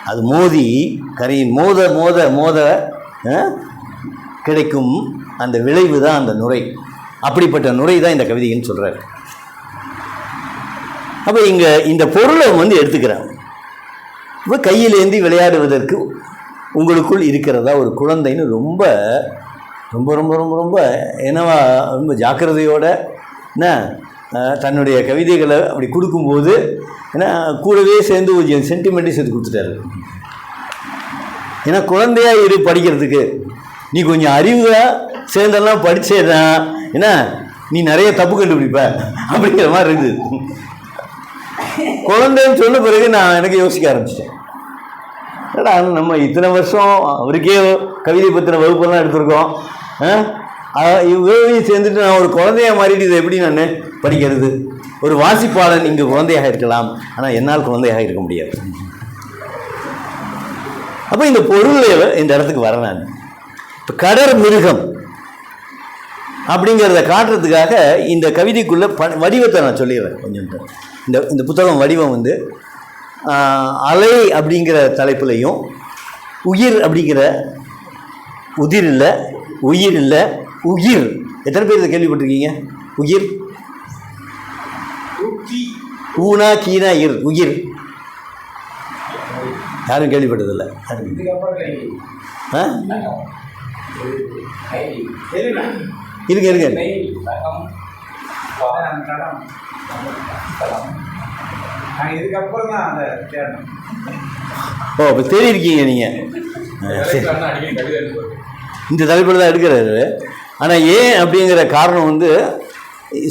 Speaker 1: அது மோதி கரையின் மோத மோத மோத கிடைக்கும் அந்த விளைவு தான் அந்த நுரை. அப்படிப்பட்ட நுரை தான் இந்த கவிதைன்னு சொல்கிறார். அப்போ இங்கே இந்த பொருளை எடுத்துக்கிறாங்க. இப்போ கையிலேந்தி விளையாடுவதற்கு உங்களுக்குள் இருக்கிறதா ஒரு குழந்தைன்னு ரொம்ப ரொம்ப ரொம்ப ரொம்ப ரொம்ப என்னவா ரொம்ப ஜாக்கிரதையோட என்ன தன்னுடைய கவிதைகளை அப்படி கொடுக்கும்போது ஏன்னா கூடவே சேர்ந்து ஒரு சென்டிமெண்ட்டையும் சேர்த்து கொடுத்துட்டாரு. ஏன்னா குழந்தையா இரு படிக்கிறதுக்கு, நீ கொஞ்சம் அறிவாக சேர்ந்தெல்லாம் படித்தேன்னா என்ன நீ நிறைய தப்பு கண்டுபிடிப்ப அப்படிங்கிற மாதிரி இருக்குது. குழந்தைன்னு சொன்ன பிறகு நான் எனக்கு யோசிக்க ஆரம்பிச்சிட்டேன். ஏடா நம்ம இத்தனை வருஷம் அவருக்கே கவிதை பற்றின வகுப்பெல்லாம் எடுத்திருக்கோம், இவ்வளவையும் சேர்ந்துட்டு நான் ஒரு குழந்தையா மாறிட்டு இதை எப்படி நான் படிக்கிறது? ஒரு வாசிப்பாளன் இங்கு குழந்தையாக இருக்கலாம், ஆனால் என்னால் குழந்தையாக இருக்க முடியாது. அப்போ இந்த பொருள் இந்த இடத்துக்கு வர நான் இப்போ கடர் மிருகம் அப்படிங்கிறத காட்டுறதுக்காக இந்த கவிதைக்குள்ள வடிவத்தை நான் சொல்லிடுறேன் கொஞ்சம். இந்த புத்தகம் வடிவம் வந்து அலை அப்படிங்கிற தலைப்புலையும், உயிர் அப்படிங்கிற உதிர் இல்லை உயிர் இல்லை உயிர். எத்தனை பேர் இதை கேள்விப்பட்டிருக்கீங்க? உயிர், ஊனா கீனா இர், உயிர் யாரும் கேள்விப்பட்டதில்லை. இருங்க இருங்க ஓ இப்போ தேடிருக்கீங்க நீங்கள். இந்த தலைப்பில் தான் எடுக்கிறாரு. ஆனால் ஏன் அப்படிங்கிற காரணம் வந்து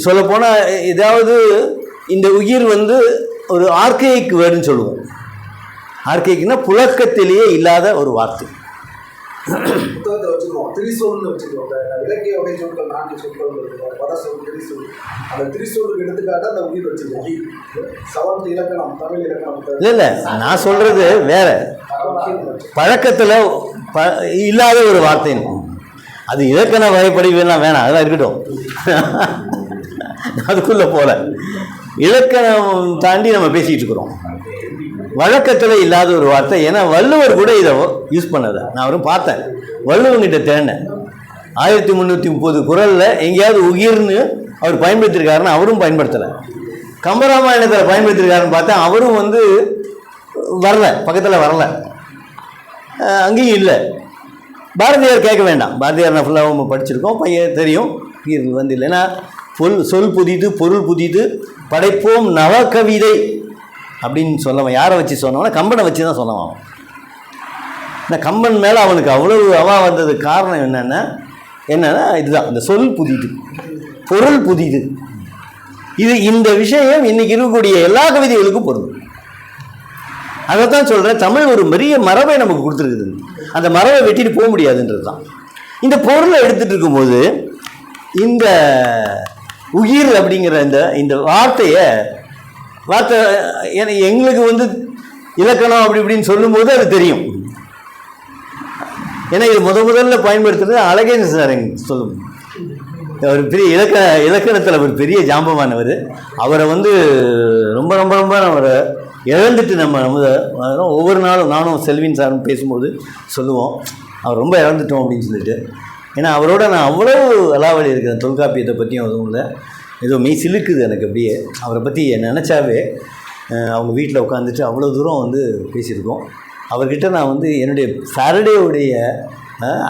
Speaker 1: சொல்லப்போனால் ஏதாவது இந்த உயிர் வந்து ஒரு ஆர்கைக் வேர்டுன்னு சொல்லுவோம். ஆர்கைக்குன்னா புழக்கத்திலேயே இல்லாத ஒரு வார்த்தை.
Speaker 2: புத்தகத்தை வச்சுக்குவோம், திரிசூல்னு வச்சுக்குவோம். இலக்கிய வகை சொற்கள் 4 சொற்கள் வட சொல் திரிசூல். அந்த திரிசூலுக்கு எடுத்துக்காட்ட அந்த உயிர் வச்சுக்குவோம். சவர்ந்த இலக்கணம், தமிழ் இலக்கணம்
Speaker 1: இல்லை நான் சொல்றது வேற. பழக்கத்தில் இல்லாத ஒரு வார்த்தைன்னு அது இலக்கண வகைப்படி வேணாம், அதெல்லாம் இருக்கட்டும். அதுக்குள்ளே போல இலக்கணம் தாண்டி நம்ம பேசிகிட்டு இருக்கிறோம். வழக்கத்தில் இல்லாத ஒரு வார்த்தை. ஏன்னா வள்ளுவர் கூட இதை யூஸ் பண்ணதை நான் அவரும் பார்த்தேன். வள்ளுவங்கிட்ட தேடினேன். 1330 குறளில் எங்கேயாவது உயிர்னு அவர் பயன்படுத்தியிருக்காருன்னு அவரும் பயன்படுத்தலை. கம்பராமாயணத்தில் பயன்படுத்தியிருக்காருன்னு பார்த்தா அவரும் வந்து வரல, பக்கத்தில் வரல, அங்கேயும் இல்லை. பாரதியார் கேட்க வேண்டாம், பாரதியார் நான் ஃபுல்லாக படிச்சிருக்கோம், பையன் தெரியும். உயிர் வந்து இல்லைன்னா சொல் புதிது பொருள் புதிது படைப்போம் நவகவிதை அப்படின்னு சொல்லவன். யாரை வச்சு சொன்னவனா? கம்பனை வச்சு தான் சொன்னவன். இந்த கம்பன் மேலே அவனுக்கு அவ்வளவு அவா வந்தது காரணம் என்னென்னா இதுதான், இந்த சொல் புதிது பொருள் புதிது. இந்த விஷயம் இன்னைக்கு இருக்கக்கூடிய எல்லா கவிதைகளுக்கும் பொருந்தும். அதைத்தான் சொல்கிறேன். தமிழ் ஒரு பெரிய மரபை நமக்கு கொடுத்துருக்குது. அந்த மரபை வெட்டிட்டு போக முடியாதுன்றது தான். இந்த பொருளை எடுத்துகிட்டு இருக்கும்போது இந்த உயிர் அப்படிங்கிற இந்த வார்த்தை எங்களுக்கு வந்து இலக்கணம் அப்படி இப்படின்னு சொல்லும்போது அது தெரியும். ஏன்னா இது முதல்ல பயன்படுத்துறது அழகேசன் சார் சொல்லும். அவர் பெரிய இலக்கணத்தில் ஒரு பெரிய ஜாம்பமானவர். அவரை வந்து ரொம்ப ரொம்ப ரொம்ப அவரை இழந்துட்டு நம்ம ஒவ்வொரு நாளும் நானும் செல்வின் சாரும் பேசும்போது சொல்லுவோம், அவர் ரொம்ப இழந்துட்டோம் அப்படின்னு சொல்லிட்டு. ஏன்னா அவரோட நான் அவ்வளோ அலாவலி இருக்கிறேன். தொல்காப்பியத்தை பற்றியும் அதுவும் இல்லை, ஏதோ மெய் சிலுக்குது எனக்கு. அப்படியே அவரை பற்றி நினச்சாவே அவங்க வீட்டில் உட்காந்துட்டு அவ்வளோ தூரம் வந்து பேசியிருக்கோம். அவர்கிட்ட நான் வந்து என்னுடைய ஃபாரடேவுடைய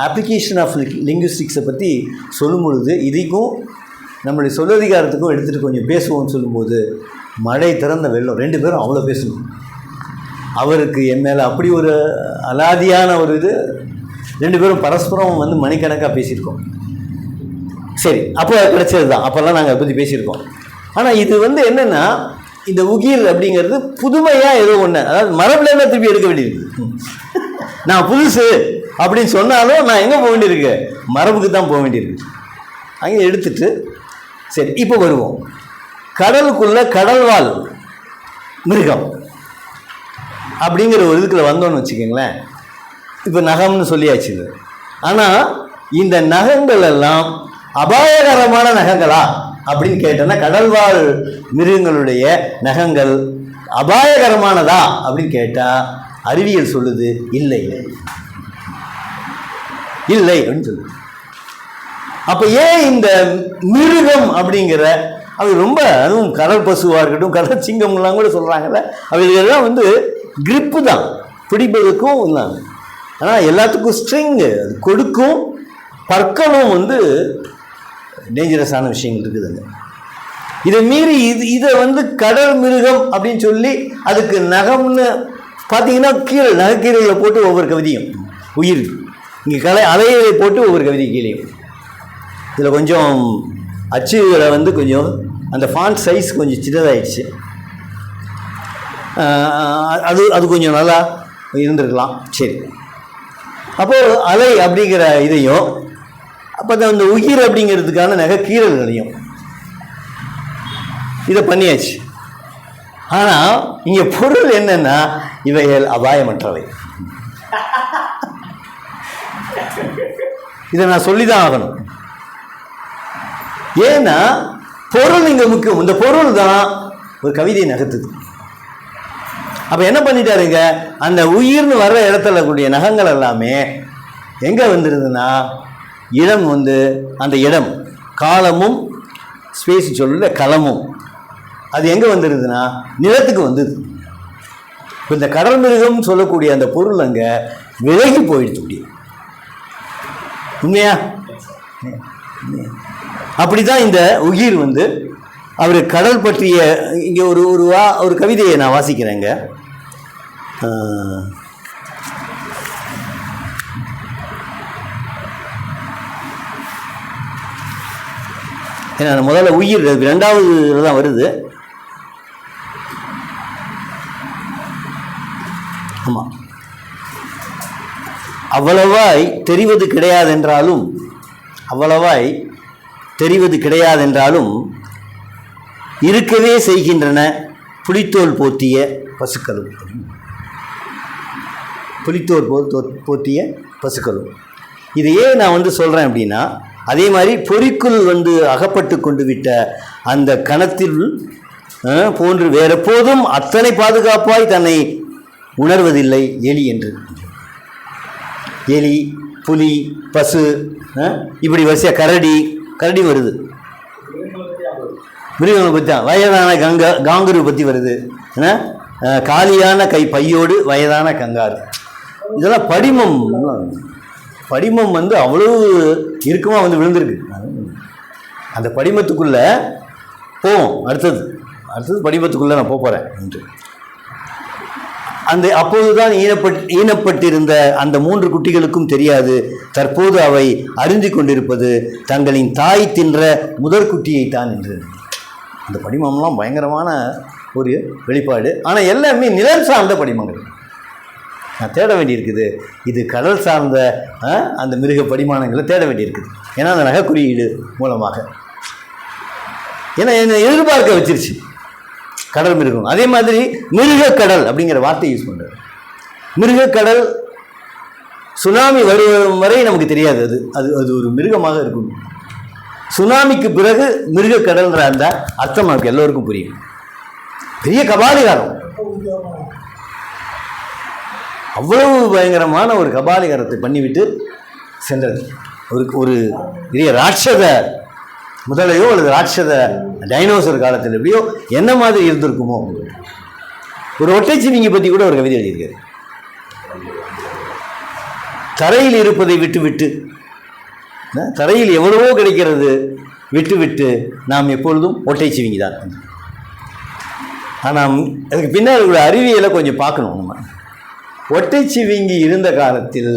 Speaker 1: அப்ளிகேஷன் ஆஃப் லிங்குவிஸ்டிக்ஸை பற்றி சொல்லும் பொழுது இதுக்கும் நம்மளுடைய சொல்லதிகாரத்துக்கும் எடுத்துகிட்டு கொஞ்சம் பேசுவோம்னு சொல்லும்போது மழை திறந்த வெள்ளம். 2 பேரும் அவ்வளோ பேசணும். அவருக்கு என் மேலே அப்படி ஒரு அலாதியான ஒரு இது. 2 பேரும் பரஸ்பரம் வந்து மணிக்கணக்காக பேசியிருக்கோம். சரி, அப்போ கிடைச்சது தான். அப்போல்லாம் நாங்கள் அதை பற்றி பேசியிருக்கோம். ஆனால் இது வந்து என்னென்னா இந்த உயிர் அப்படிங்கிறது புதுமையாக ஏதோ ஒன்று, அதாவது மரபுலேருந்து திருப்பி எடுக்க வேண்டியிருக்கு. நான் புதுசு அப்படின்னு சொன்னாலும் நான் எங்கே போக வேண்டியிருக்கு? மரபுக்கு தான் போக வேண்டியிருக்கு. அங்கே எடுத்துட்டு சரி இப்போ வருவோம். கடலுக்குள்ள கடல்வாழ் மிருகம் அப்படிங்கிற ஒரு இதுக்குள்ள வந்தோன்னு வச்சுக்கோங்களேன். இப்போ நகம்னு சொல்லியாச்சு. ஆனால் இந்த நகங்கள் எல்லாம் அபாயகரமான நகங்களா அப்படின்னு கேட்டோன்னா கடல்வாழ் மிருகங்களுடைய நகங்கள் அபாயகரமானதா அப்படின்னு கேட்டால் அறிவியல் சொல்லுது இல்லை இல்லை அப்படின்னு சொல்லுது. அப்போ ஏன் இந்த மிருகம் அப்படிங்கிற அது ரொம்ப, அதுவும் கடல் பசுவாக இருக்கட்டும், கடல் சிங்கம்லாம் கூட சொல்கிறாங்கல்ல, அவைகளெல்லாம் வந்து கிரிப்பு தான், பிடிப்பதற்கும் இல்லை. ஆனால் எல்லாத்துக்கும் ஸ்ட்ரிங்கு அது கொடுக்கும், பற்களும் வந்து டேஞ்சரஸான விஷயங்கள் இருக்குதுங்க. இதை மீறி இதை வந்து கடல் மிருகம் அப்படின்னு சொல்லி அதுக்கு நகம்னு பார்த்தீங்கன்னா கீழே நகைக்கீரையில் போட்டு ஒவ்வொரு கவிதையும் உயிர் இங்கே அலையை போட்டு ஒவ்வொரு கவிதை கீழேயும். இதில் கொஞ்சம் அச்சுகளை வந்து கொஞ்சம் அந்த ஃபாண்ட் சைஸ் கொஞ்சம் சின்னதாகிடுச்சு. அது கொஞ்சம் நல்லா இருந்திருக்கலாம். சரி, அப்போது அலை அப்படிங்கிற இதையும் அப்போ அந்த உயிர் அப்படிங்கிறதுக்கான நகைக்கீரல்களையும் இதை பண்ணியாச்சு. ஆனால் இங்கே பொருள் என்னன்னா இவைகள் அபாயமற்றவை. இதை நான் சொல்லிதான் ஆகணும். ஏன்னா பொருள் இங்கே முக்கியம். இந்த பொருள் தான் ஒரு கவிதையை நகர்த்துது. அப்போ என்ன பண்ணிட்டாருங்க, அந்த உயிர்னு வர்ற இடத்துல கூடிய நகங்கள் எல்லாமே எங்கே வந்துடுதுன்னா இடம் வந்து அந்த இடம் காலமும் ஸ்பேஸ் சொல்ல களமும் அது எங்கே வந்துடுதுன்னா நிலத்துக்கு வந்துடுது. இப்போ இந்த கடல் மிருகம் சொல்லக்கூடிய அந்த பொருள் அங்கே விலகி போயிடுச்சு. முடியும் உண்மையா? அப்படிதான் இந்த உயிர் வந்து அவர் கடல் பற்றிய இங்கே ஒரு கவிதையை நான் வாசிக்கிறேங்க. ஏன்னா முதல்ல உயிர் ரெண்டாவது தான் வருது. ஆமாம், அவ்வளவாய் தெரிவது கிடையாதென்றாலும் இருக்கவே செய்கின்றன புலித்தோல் போத்திய பசுக்களும். போத்திய பசுக்களும். இது ஏன் நான் வந்து சொல்கிறேன் அப்படின்னா, அதே மாதிரி பொறிக்குள் வந்து அகப்பட்டு கொண்டு விட்ட அந்த கணத்தில் போன்று வேற எப்போதும் அத்தனை பாதுகாப்பாய் தன்னை உணர்வதில்லை எலி என்று. எலி, புலி, பசு, இப்படி வரிசையாக கரடி வருது. மிருகங்களை பற்றி தான் வயதான காங்கரு பற்றி வருது. காலியான கை பையோடு வயதான கங்காரு. இதெல்லாம் படிமம் வந்து அவ்வளவு இறுக்கமாக வந்து விழுந்திருக்கு. அந்த படிமத்துக்குள்ளே போவோம். அடுத்தது படிமத்துக்குள்ளே நான் போகிறேன் என்று அப்போதுதான் ஈனப்பட்டிருந்த அந்த 3 குட்டிகளுக்கும் தெரியாது, தற்போது அவை அறிந்து கொண்டிருப்பது தங்களின் தாய் தின்ற முதற் குட்டியைத்தான் என்று. அந்த படிமம்லாம் பயங்கரமான ஒரு வெளிப்பாடு. ஆனால் எல்லாமே நிழல் சார்ந்த படிமங்கள். நான் தேட வேண்டியிருக்குது. இது கடல் சார்ந்த அந்த மிருக படிமானங்களை தேட வேண்டியிருக்குது. ஏன்னா அந்த நகைக்குறியீடு மூலமாக ஏன்னா என்னை எதிர்பார்க்க வச்சிருச்சு கடல் மிருகம். அதே மாதிரி மிருகக்கடல் அப்படிங்கிற வார்த்தையை யூஸ் பண்ணுறாரு. மிருகக்கடல் சுனாமி வரும் வரை நமக்கு தெரியாது. அது ஒரு மிருகமாக இருக்கும். சுனாமிக்கு பிறகு மிருகக்கடல்ன்ற அந்த அர்த்தம் நமக்கு எல்லோருக்கும் புரியும். பெரிய கபாலிகாரம், அவ்வளவு பயங்கரமான ஒரு கபாலிகாரத்தை பண்ணிவிட்டு சென்றது. ஒரு பெரிய ராட்சத முதலையோ அல்லது ராட்சத டைனோசர் காலத்தில் எப்படியோ என்ன மாதிரி இருந்திருக்குமோ. ஒரு ஒட்டைச்சிவிங்கி பற்றி கூட ஒரு கவிதை எழுதியிருக்காரு. தரையில் இருப்பதை விட்டு தரையில் எவ்வளவோ கிடைக்கிறது விட்டு நாம் எப்பொழுதும் ஒட்டைச்சிவிங்கி தான். ஆனால் அதுக்கு பின்னாடி உள்ள அறிவியலை கொஞ்சம் பார்க்கணும். நம்ம ஒட்டைச்சிவிங்கி இருந்த காலத்தில்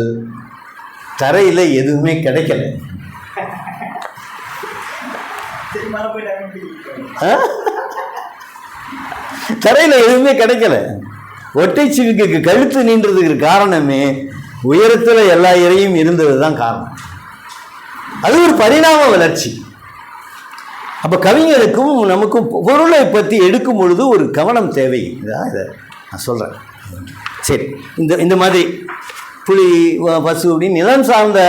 Speaker 1: தரையில் எதுவுமே கிடைக்கல. தரையில் எதுவுமே கிடைக்கல. ஒட்டைச்சிவிங்கிக்கு கழுத்து நீண்டதுக்கு காரணமே உயரத்தில் எல்லா இறையும் இருந்தது தான் காரணம். அது ஒரு பரிணாம வளர்ச்சி. அப்போ கவிஞருக்கும் நமக்கும் பொருளை பற்றி எடுக்கும் பொழுது ஒரு கவனம் தேவை. இதை நான் சொல்கிறேன். சரி, இந்த மாதிரி புலி, பசு அப்படின்னு நிலம் சார்ந்த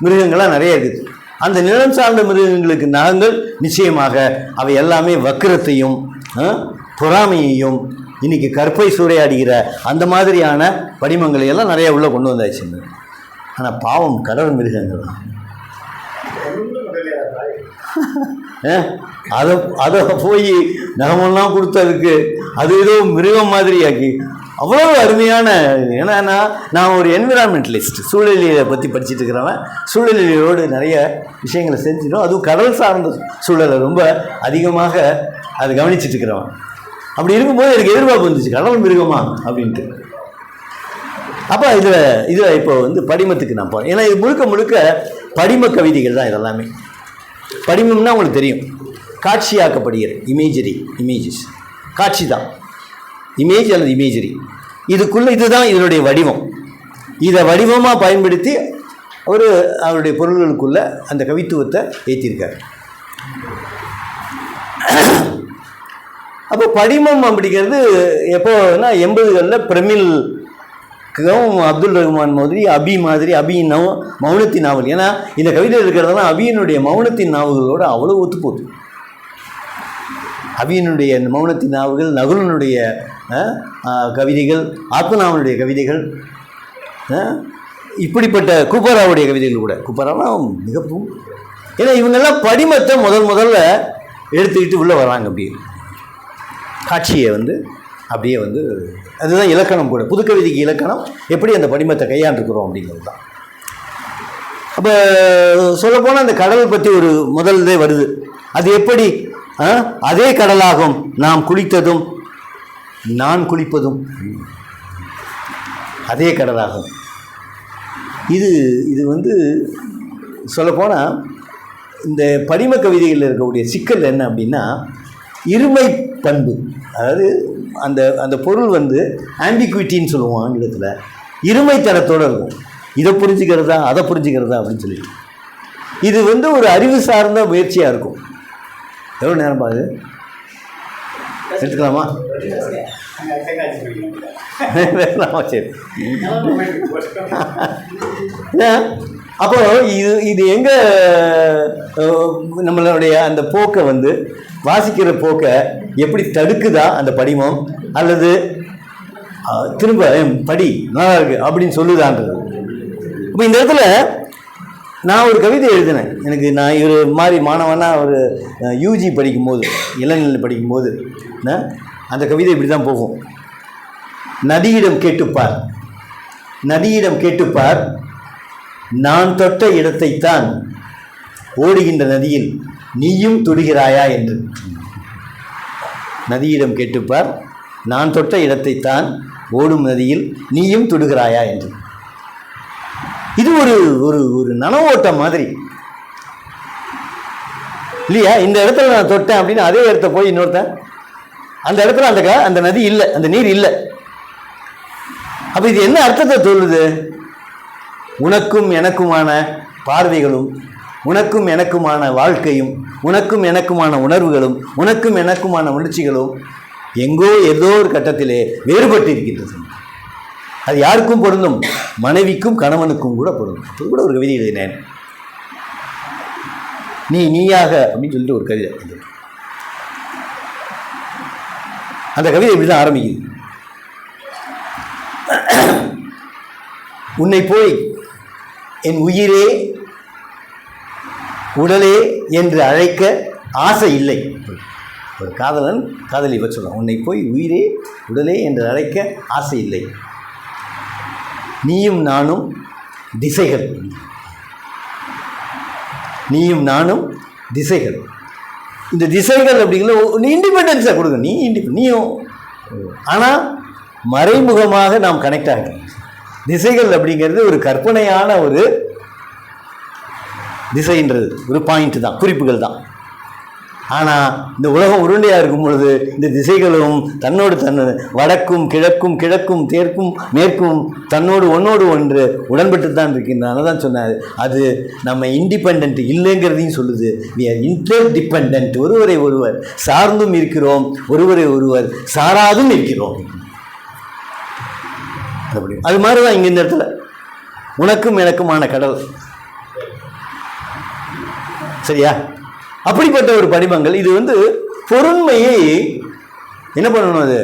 Speaker 1: மிருகங்கள்லாம் நிறைய இருக்குது. அந்த நிலம் சார்ந்த மிருகங்களுக்கு நகங்கள் நிச்சயமாக அவை எல்லாமே வக்கிரத்தையும் பொறாமையையும் இன்னைக்கு கற்பை சூறையாடுகிற அந்த மாதிரியான படிமங்களை எல்லாம் நிறைய உள்ள கொண்டு வந்தாச்சுங்க. ஆனால் பாவம் கடல் மிருகங்கள் அதை அதை போய் நகமெல்லாம் கொடுத்ததுக்கு அது ஏதோ மிருகம் மாதிரி ஆக்கி அவ்வளோ அருமையான. ஏன்னா நான் ஒரு என்விரான்மெண்டலிஸ்ட், சூழலியலை பற்றி படிச்சுட்டு இருக்கிறவன், சூழலியலோடு நிறைய விஷயங்களை செஞ்சிடும். அதுவும் கடல் சார்ந்த சூழலை ரொம்ப அதிகமாக அதை கவனிச்சுட்டு இருக்கிறவன். அப்படி இருக்கும்போது எனக்கு எதிர்பார்ப்பு வந்துச்சு, கடல் மிருகமா அப்படின்ட்டு. அப்போ இதில் இப்போ வந்து படிமத்துக்கு நான் போகிறேன். ஏன்னா இது முழுக்க முழுக்க படிம கவிதைகள் தான் இதெல்லாமே. படிமம்னா உங்களுக்கு தெரியும், காட்சியாக்கப்படுகிற இமேஜஸ், காட்சி தான் இமேஜ் அல்லது இமேஜரி. இதுக்குள்ளே இதுதான் இதனுடைய வடிவம். இதை வடிவமாக பயன்படுத்தி அவருடைய பொருள்களுக்குள்ள அந்த கவித்துவத்தை ஏற்றிருக்கார். அப்போ படிமம் அப்படிங்கிறது எப்போனா 80களில் பிரமிழ் அப்துல் ரஹ்மான் மாதிரி அபியின் மௌனத்தின் நாவல். ஏன்னா இந்த கவிதை இருக்கிறதெல்லாம் அபியினுடைய மௌனத்தின் நாவல்களோடு அவ்வளோ ஒத்து போகுது. அபியினுடைய மௌனத்தின் நாவல்கள், நகுலனுடைய கவிதைகள், ஆத்மநாமனுடைய கவிதைகள், இப்படிப்பட்ட குப்பராவுடைய கவிதைகள் கூட. குப்பராலாம் மிகவும், ஏன்னா இவங்கெல்லாம் படிமத்தை முதல்ல எடுத்துக்கிட்டு உள்ளே வராங்க. அப்படியே காட்சியை வந்து அப்படியே வந்து அதுதான் இலக்கணம் கூட. புதுக்கவிதைக்கு இலக்கணம் எப்படி அந்த படிமத்தை கையாண்டுக்கிறோம் அப்படிங்கிறது தான். அப்போ சொல்லப்போனால் அந்த கடல் பற்றி ஒரு முதல்லே வருது. அது எப்படி அதே கடலாகும் நாம் குளித்ததும் நான் குளிப்பதும் அதே கடலாகும். இது வந்து சொல்லப்போனால் இந்த படிம கவிதைகளில் இருக்கக்கூடிய சிக்கல் என்ன அப்படின்னா, இருமை பண்பு. அதாவது அந்த பொருள் வந்து ஆம்பிக்விட்டின்னு சொல்லுவோம் ஆங்கிலத்தில், இருமைத்தனத்தோடு இருக்கும். இதை புரிஞ்சுக்கிறதா அதை புரிஞ்சுக்கிறதா அப்படின்னு சொல்லிட்டு இது வந்து ஒரு அறிவு சார்ந்த முயற்சியாக இருக்கும். எவ்வளோ நேரம் பாது எடுத்துக்கலாமா? சரி. அப்போ இது எங்கே நம்மளுடைய அந்த போக்கை வந்து வாசிக்கிற போக்கை எப்படி தடுக்குதா அந்த படிமம், அல்லது திரும்ப படி நல்லா இருக்கு அப்படின்னு சொல்லுதான்றது. இப்போ இந்த இடத்துல நான் ஒரு கவிதை எழுதினேன். நான் இவர் மாதிரி மாணவனாக ஒரு யூஜி படிக்கும்போது, இளநிலை படிக்கும்போது அந்த கவிதை இப்படி தான் போகும். நதியிடம் கேட்டுப்பார் நான் தொட்ட இடத்தைத்தான் ஓடுகின்ற நதியில் நீயும் தொடுகிறாயா என்று. நதியிடம் கேட்டுப்பார் நான் தொட்ட இடத்தைத்தான் ஓடும் நதியில் நீயும் தொடுகிறாயா என்று. இது ஒரு நனவோட்டம் மாதிரி இல்லையா? இந்த இடத்துல நான் தொட்டேன் அப்படின்னு அதே இடத்த போய் இன்னொருத்தன் அந்த இடத்துல அந்த நதி இல்லை, அந்த நீர் இல்லை. அப்போ இது என்ன அர்த்தத்தை சொல்லுது? உனக்கும் எனக்குமான பார்வைகளும், உனக்கும் எனக்குமான வாழ்க்கையும், உனக்கும் எனக்குமான உணர்வுகளும், உனக்கும் எனக்குமான உணர்ச்சிகளும் எங்கோ ஏதோ ஒரு கட்டத்திலே வேறுபட்டு இருக்கின்றது. அது யாருக்கும் பொருந்தும், மனைவிக்கும் கணவனுக்கும் கூட பொருந்தும். அது கூட ஒரு கவிதை எழுதினேன், நீயாக அப்படின்னு சொல்லிட்டு ஒரு கவிதை. அந்த கவிதை இப்படி தான் ஆரம்பிக்குது. உன்னை போய் என் உயிரே உடலே என்று அழைக்க ஆசை இல்லை. ஒரு காதலன் காதலி பற்றி சொல்லுவான், உன்னை போய் உயிரே உடலே என்று அழைக்க ஆசை இல்லை. நீயும் நானும் திசைகள், நீயும் நானும் திசைகள். இந்த திசைகள் அப்படிங்கிற நீ இண்டிபெண்டன்ஸை கொடுங்க, நீயும். ஆனால் மறைமுகமாக நாம் கனெக்ட் ஆகணும். திசைகள் அப்படிங்கிறது ஒரு கற்பனையான ஒரு திசைன்றது ஒரு பாயிண்ட் தான், குறிப்புகள் தான். ஆனால் இந்த உலகம் உருண்டையாக இருக்கும் பொழுது இந்த திசைகளும் வடக்கும் கிழக்கும் கிழக்கும் தேர்க்கும் மேற்கும் ஒன்னோடு ஒன்று உடன்பட்டு தான் இருக்கின்றன. தான் சொன்னார், அது நம்ம இண்டிபெண்ட் இல்லைங்கிறதையும் சொல்லுது. வி ஆர் இன்டர்டிபெண்ட், ஒருவரை ஒருவர் சார்ந்தும் இருக்கிறோம், ஒருவரை ஒருவர் சாராதும் இருக்கிறோம். அது மாதிரி தான் இங்கே இந்த இடத்துல உனக்கும் எனக்குமான கடல். சரியா? அப்படிப்பட்ட ஒரு படிமங்கள். இது வந்து பொருண்மையை என்ன பண்ணணும், அது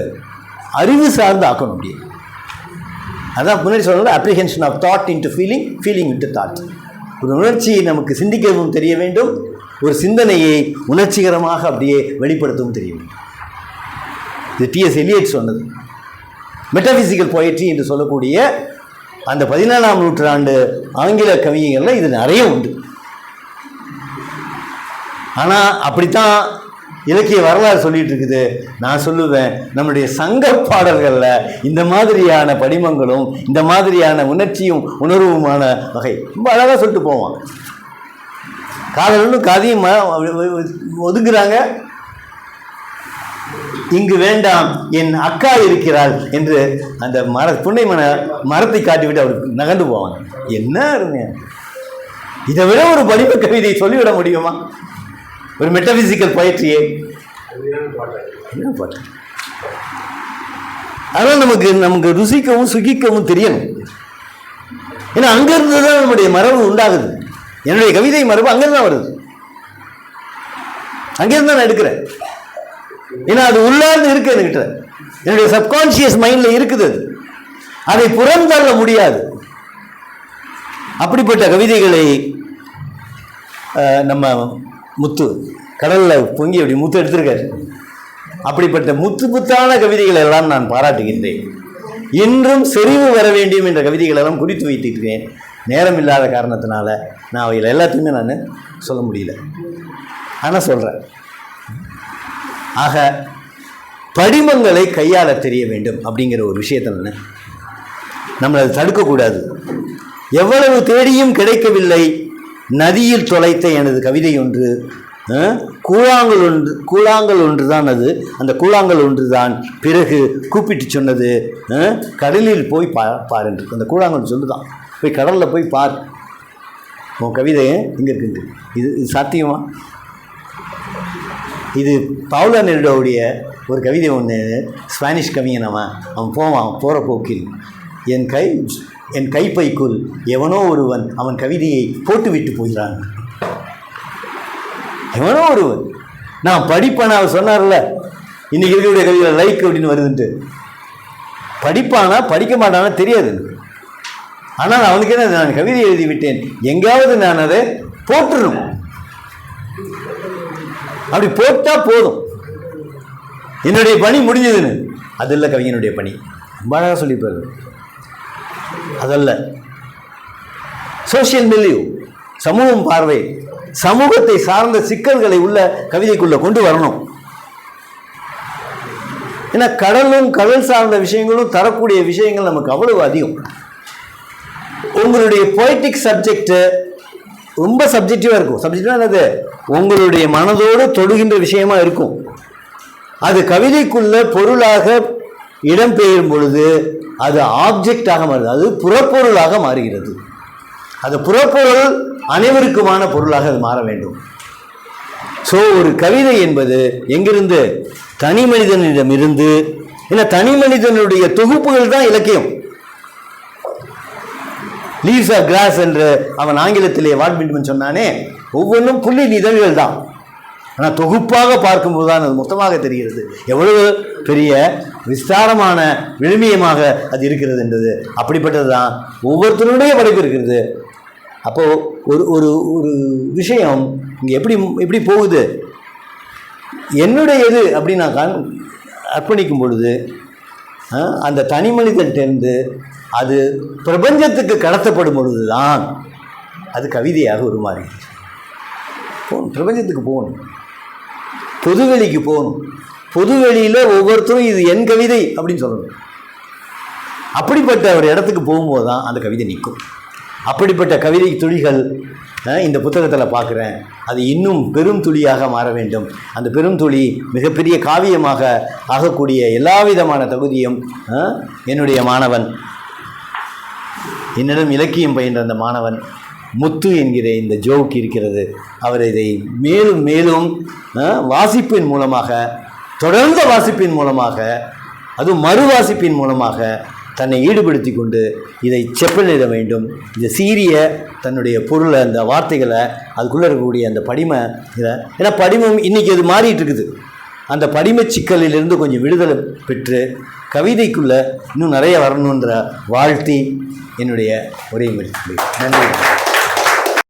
Speaker 1: அறிவு சார்ந்து ஆக்கணும். அப்படி அதான் முன்னாடி சொன்னது, apprehension of thought into feeling, feeling into thought. ஒரு உணர்ச்சி நமக்கு சிந்திக்கவும் தெரிய வேண்டும், ஒரு சிந்தனையை உணர்ச்சிகரமாக அப்படியே வெளிப்படுத்தவும் தெரியும். இது T.S. எலியட் சொன்னது. மெட்டாபிசிக்கல் பொயட்ரி என்று சொல்லக்கூடிய அந்த 14ஆம் நூற்றாண்டு ஆங்கில கவிஞர்களில் இது நிறைய உண்டு. ஆனால் அப்படித்தான் இலக்கிய வரலாறு சொல்லிட்டு இருக்குது. நான் சொல்லுவேன், நம்முடைய சங்க பாடல்களில் இந்த மாதிரியான படிமங்களும் இந்த மாதிரியான உணர்ச்சியும் உணர்வுமான வகை ரொம்ப அழகாக சொல்லிட்டு போவான். காதலும் காதையும் ஒதுக்குறாங்க. இங்கு வேண்டாம், என் அக்கா இருக்கிறாள் என்று அந்த புன்னை மரத்தை காட்டிவிட்டு அவருக்கு நகர்ந்து போவாங்க. என்ன அருமையா! இதை விட ஒரு படிப்பு கவிதையை சொல்லிவிட முடியுமா? ஒரு மெட்டாபிசிக்கல் பொயட்ரியே என்ன பாட்டு! அதனால் நமக்கு ருசிக்கவும் சுகிக்கவும் தெரியணும். ஏன்னா அங்கிருந்து தான் நம்முடைய மரபு உண்டாகுது. என்னுடைய கவிதை மரபு அங்கிருந்து தான் வருது. அங்கிருந்து தான் நான் எடுக்கிறேன். ஏன்னா அது உள்ளார்ந்து இருக்கு என்கிட்ட. என்னுடைய சப்கான்சியஸ் மைண்ட்ல இருக்குது. அதை புறந்தள்ள முடியாது. அப்படிப்பட்ட கவிதைகளை நம்ம முத்து கடல்ல பொங்கி அப்படி முத்து எடுத்திருக்காரு. அப்படிப்பட்ட முத்தான கவிதைகள் எல்லாம் நான் பாராட்டுகின்றேன். இன்றும் செறிவு வர வேண்டும் என்ற கவிதைகள் எல்லாம் குறித்து வைத்திருக்கிறேன். நேரம் இல்லாத காரணத்தினால நான் அவைகள் எல்லாத்தையுமே நான் சொல்ல முடியல. ஆனால் சொல்கிறேன். ஆக படிமங்களை கையாள தெரிய வேண்டும் அப்படிங்கிற ஒரு விஷயத்தை நம்மளை அதை தடுக்கக்கூடாது. எவ்வளவு தேடியும் கிடைக்கவில்லை நதியில் தொலைத்த எனது கவிதை ஒன்று, கூழாங்கல் ஒன்று தான் அது. அந்த கூழாங்கல் ஒன்று தான் பிறகு கூப்பிட்டு சொன்னது, கடலில் போய் பார் என்று. அந்த கூழாங்கல் சொல்லுதான், போய் கடலில் போய் பார், உன் கவிதை இங்கே இருக்குது. இது சாத்தியமா? இது பவுலோ நெருடாவுடைய ஒரு கவிதை ஒன்று. ஸ்பானிஷ் கவிஞன் அவன் போவான். போகிற போக்கில் என் கைப்பைக்குள் எவனோ ஒருவன் அவன் கவிதையை போட்டுவிட்டு போகிறான். எவனோ ஒருவன் நான் படிப்பேன். அவர் சொன்னார்ல, இன்னைக்கு இருக்கக்கூடிய கவிதை லைக் அப்படின்னு வருதுன்ட்டு. படிப்பானா படிக்க மாட்டானா தெரியாது. ஆனால் அவனுக்கு என்ன, நான் கவிதை எழுதி விட்டேன், எங்கேயாவது நான் அதை போட்டுடணும். அப்படி போட்டால் போதும், என்னுடைய பணி முடிஞ்சதுன்னு. அது இல்லை கவிஞனுடைய பணி. ரொம்ப அழகாக சொல்லிப்பாரு. அதல்ல சோசியல் மில்லியூ, சமூகம் பார்வை, சமூகத்தை சார்ந்த சிக்கல்களை உள்ள கவிதைக்குள்ள கொண்டு வரணும். ஏன்னா கடல் சார்ந்த விஷயங்களும் தரக்கூடிய விஷயங்கள் நமக்கு அவ்வளவு அதிகம். உங்களுடைய பொய்டிக் சப்ஜெக்ட் ரொம்ப சப்ஜெக்டிவா இருக்கும். சப்ஜெக்டிவா என்னது? உங்களுடைய மனதோடு தொடுகின்ற விஷயமா இருக்கும். அது கவிதைக்குள்ள பொருளாக இடம்பெயரும் பொழுது அது ஆப்ஜெக்டாக மாறுது, அது புறப்பொருளாக மாறுகிறது. அது புறப்பொருள் அனைவருக்குமான பொருளாக அது மாற வேண்டும். ஸோ ஒரு கவிதை என்பது எங்கிருந்து? தனி மனிதனிடமிருந்து. ஏன்னா தனி மனிதனுடைய தொகுப்புகள் தான் இலக்கியம். லீவ்ஸ் ஆஃப் கிராஸ் என்று அவன் ஆங்கிலத்திலே வாட்மிட்மன் சொன்னானே, ஒவ்வொன்றும் புள்ளி நிதழ்கள் தான். ஆனால் தொகுப்பாக பார்க்கும்போது தான் அது மொத்தமாக தெரிகிறது எவ்வளவு பெரிய விஸ்தாரமான விழுமியமாக அது இருக்கிறது என்றது. அப்படிப்பட்டது தான் ஒவ்வொருத்தருடைய படைப்பு இருக்கிறது. அப்போது ஒரு ஒரு ஒரு விஷயம் இங்கே எப்படி போகுது, என்னுடையது அப்படின்னு நான் அர்ப்பணிக்கும் பொழுது அந்த தனி மனிதன்கிட்டேருந்து அது பிரபஞ்சத்துக்கு கடத்தப்படும் பொழுது தான் அது கவிதையாக உருமாறுகிறது. பிரபஞ்சத்துக்கு போகணும், பொதுவெளிக்கு போகணும். பொதுவெளியில் ஒவ்வொருத்தரும் இது என் கவிதை அப்படின்னு சொல்லணும். அப்படிப்பட்ட ஒரு இடத்துக்கு போகும்போது தான் அந்த கவிதை நிற்கும். அப்படிப்பட்ட கவிதை துளிகள் இந்த புத்தகத்தில் பார்க்குறேன். அது இன்னும் பெரும் துளியாக மாற வேண்டும். அந்த பெரும் துளி மிகப்பெரிய காவியமாக ஆகக்கூடிய எல்லா விதமான தகுதியும் என்னுடைய மாணவன், என்னிடம் இலக்கியம் பயின்ற அந்த மாணவன் முத்து என்கிற இந்த ஜோக் இருக்கிறது. அவர் இதை மேலும் மேலும் வாசிப்பின் மூலமாக, தொடர்ந்த வாசிப்பின் மூலமாக, அதுவும் மறுவாசிப்பின் மூலமாக தன்னை ஈடுபடுத்தி கொண்டு இதை செப்பனிட வேண்டும். இந்த சீரிய தன்னுடைய பொருளை, அந்த வார்த்தைகளை, அதுக்குள்ளே இருக்கக்கூடிய அந்த படிமை இதை, ஏன்னா படிமம் இன்றைக்கி அது மாறிட்டு இருக்குது. அந்த படிம சிக்கலிலிருந்து கொஞ்சம் விடுதலை பெற்று கவிதைக்குள்ளே இன்னும் நிறைய வரணுன்ற வாழ்த்தி என்னுடைய உரையை முடித்து நன்றி.